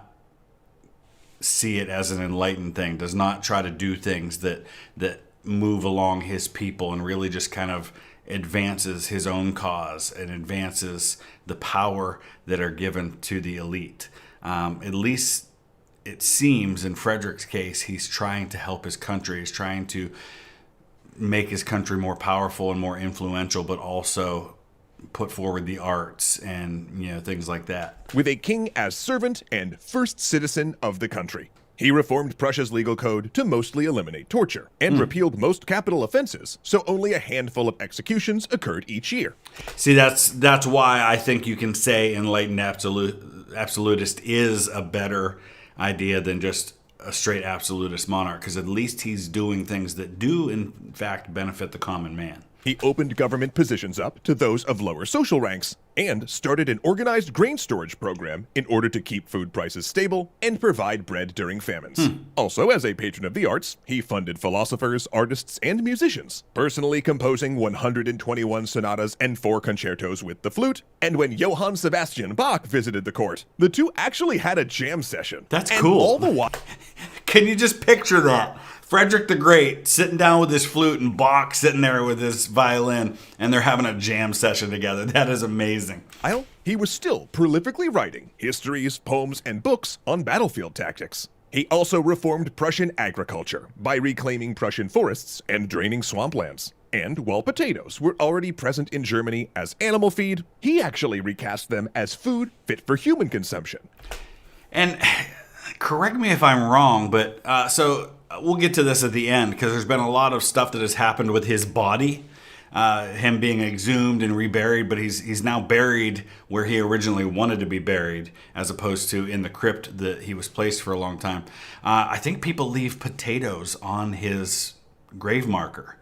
see it as an enlightened thing, does not try to do things that move along his people and really just kind of advances his own cause and advances the power that are given to the elite. At least it seems in Frederick's case, he's trying to help his country. He's trying to make his country more powerful and more influential, but also put forward the arts and, you know, things like that. With a king as servant and first citizen of the country. He reformed Prussia's legal code to mostly eliminate torture and repealed most capital offenses, so only a handful of executions occurred each year. See, that's why I think you can say enlightened absolutist is a better idea than just a straight absolutist monarch, because at least he's doing things that do, in fact, benefit the common man. He opened government positions up to those of lower social ranks and started an organized grain storage program in order to keep food prices stable and provide bread during famines. Also, as a patron of the arts, he funded philosophers, artists, and musicians, personally composing 121 sonatas and 4 concertos with the flute. And when Johann Sebastian Bach visited the court, the two actually had a jam session. That's And cool. all the while, Can you just picture that? Frederick the Great sitting down with his flute and Bach sitting there with his violin, and they're having a jam session together. That is amazing. he was still prolifically writing histories, poems, and books on battlefield tactics. He also reformed Prussian agriculture by reclaiming Prussian forests and draining swamplands. And while potatoes were already present in Germany as animal feed, he actually recast them as food fit for human consumption. And correct me if I'm wrong, but so we'll get to this at the end because there's been a lot of stuff that has happened with his body, him being exhumed and reburied, but he's now buried where he originally wanted to be buried, as opposed to in the crypt that he was placed for a long time. I think people leave potatoes on his grave marker.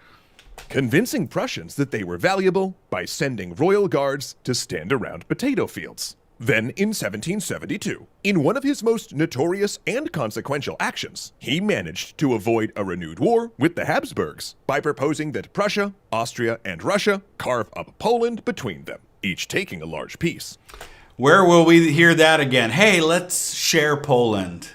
Convincing Prussians that they were valuable by sending royal guards to stand around potato fields. Then, in 1772, in one of his most notorious and consequential actions, he managed to avoid a renewed war with the Habsburgs by proposing that Prussia, Austria, and Russia carve up Poland between them, each taking a large piece. Where will we hear that again? Hey, let's share Poland.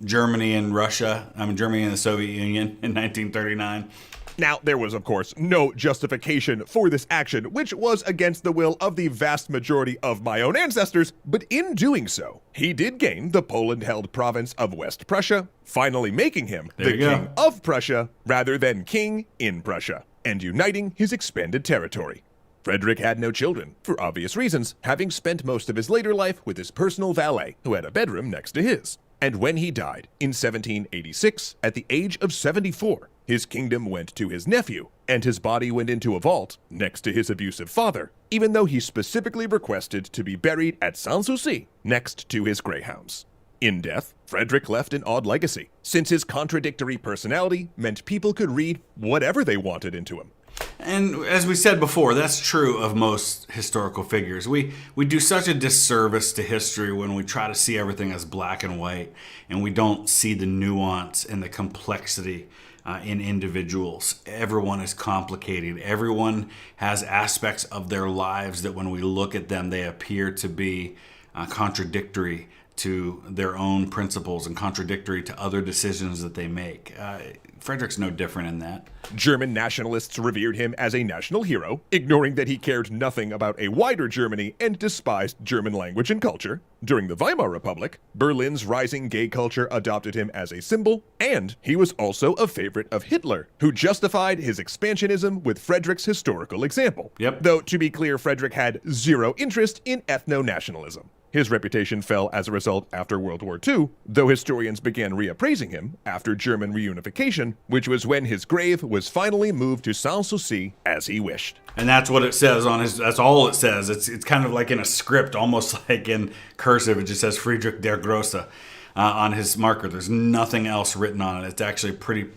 Germany and Russia, Germany and the Soviet Union in 1939. Now, there was, of course, no justification for this action, which was against the will of the vast majority of my own ancestors, but in doing so, he did gain the Poland-held province of West Prussia, finally making him the king of Prussia rather than king in Prussia, and uniting his expanded territory. Frederick had no children, for obvious reasons, having spent most of his later life with his personal valet, who had a bedroom next to his. And when he died in 1786, at the age of 74, his kingdom went to his nephew, and his body went into a vault next to his abusive father, even though he specifically requested to be buried at Sanssouci, next to his greyhounds. In death, Frederick left an odd legacy, since his contradictory personality meant people could read whatever they wanted into him. And as we said before, that's true of most historical figures. We do such a disservice to history when we try to see everything as black and white, and we don't see the nuance and the complexity in individuals. Everyone is complicated. Everyone has aspects of their lives that when we look at them, they appear to be contradictory to their own principles and contradictory to other decisions that they make. Frederick's no different in that. German nationalists revered him as a national hero, ignoring that he cared nothing about a wider Germany and despised German language and culture. During the Weimar Republic, Berlin's rising gay culture adopted him as a symbol, and he was also a favorite of Hitler, who justified his expansionism with Frederick's historical example. Yep. Though, to be clear, Frederick had zero interest in ethno-nationalism. His reputation fell as a result after World War II, though historians began reappraising him after German reunification, which was when his grave was finally moved to Sanssouci as he wished. And that's what it says on his, that's all it says. It's kind of like in a script, almost like in cursive. It just says Friedrich der Grosse on his marker. There's nothing else written on it. It's actually pretty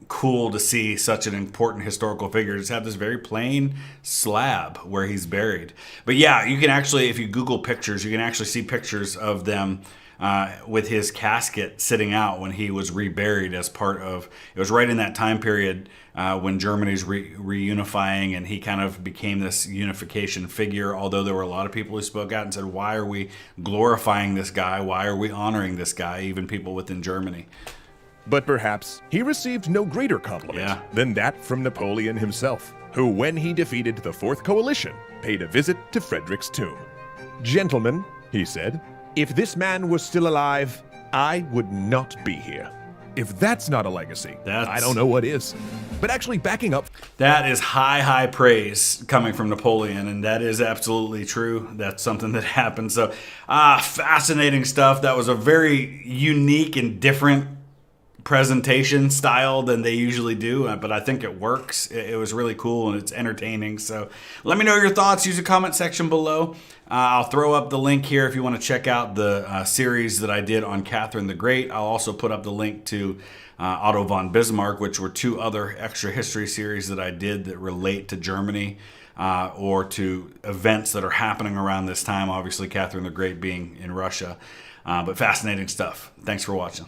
cool to see such an important historical figure just have this very plain slab where he's buried. But yeah, you can actually, if you Google pictures, you can actually see pictures of them with his casket sitting out when he was reburied as part of, it was right in that time period when Germany's reunifying, and he kind of became this unification figure, although there were a lot of people who spoke out and said, why are we glorifying this guy? Why are we honoring this guy? Even people within Germany. But perhaps he received no greater compliment than that from Napoleon himself, who, when he defeated the Fourth Coalition, paid a visit to Frederick's tomb. "Gentlemen," he said, "if this man was still alive, I would not be here." If that's not a legacy, I don't know what is. But actually backing up... That is high praise coming from Napoleon, and that is absolutely true. That's something that happened. So, fascinating stuff. That was a very unique and different presentation style than they usually do, but I think it works. It was really cool and it's entertaining. So let me know your thoughts. Use the comment section below. I'll throw up the link here if you want to check out the series that I did on Catherine the Great. I'll also put up the link to Otto von Bismarck, which were two other extra history series that I did that relate to Germany or to events that are happening around this time. Obviously, Catherine the Great being in Russia. But fascinating stuff. Thanks for watching.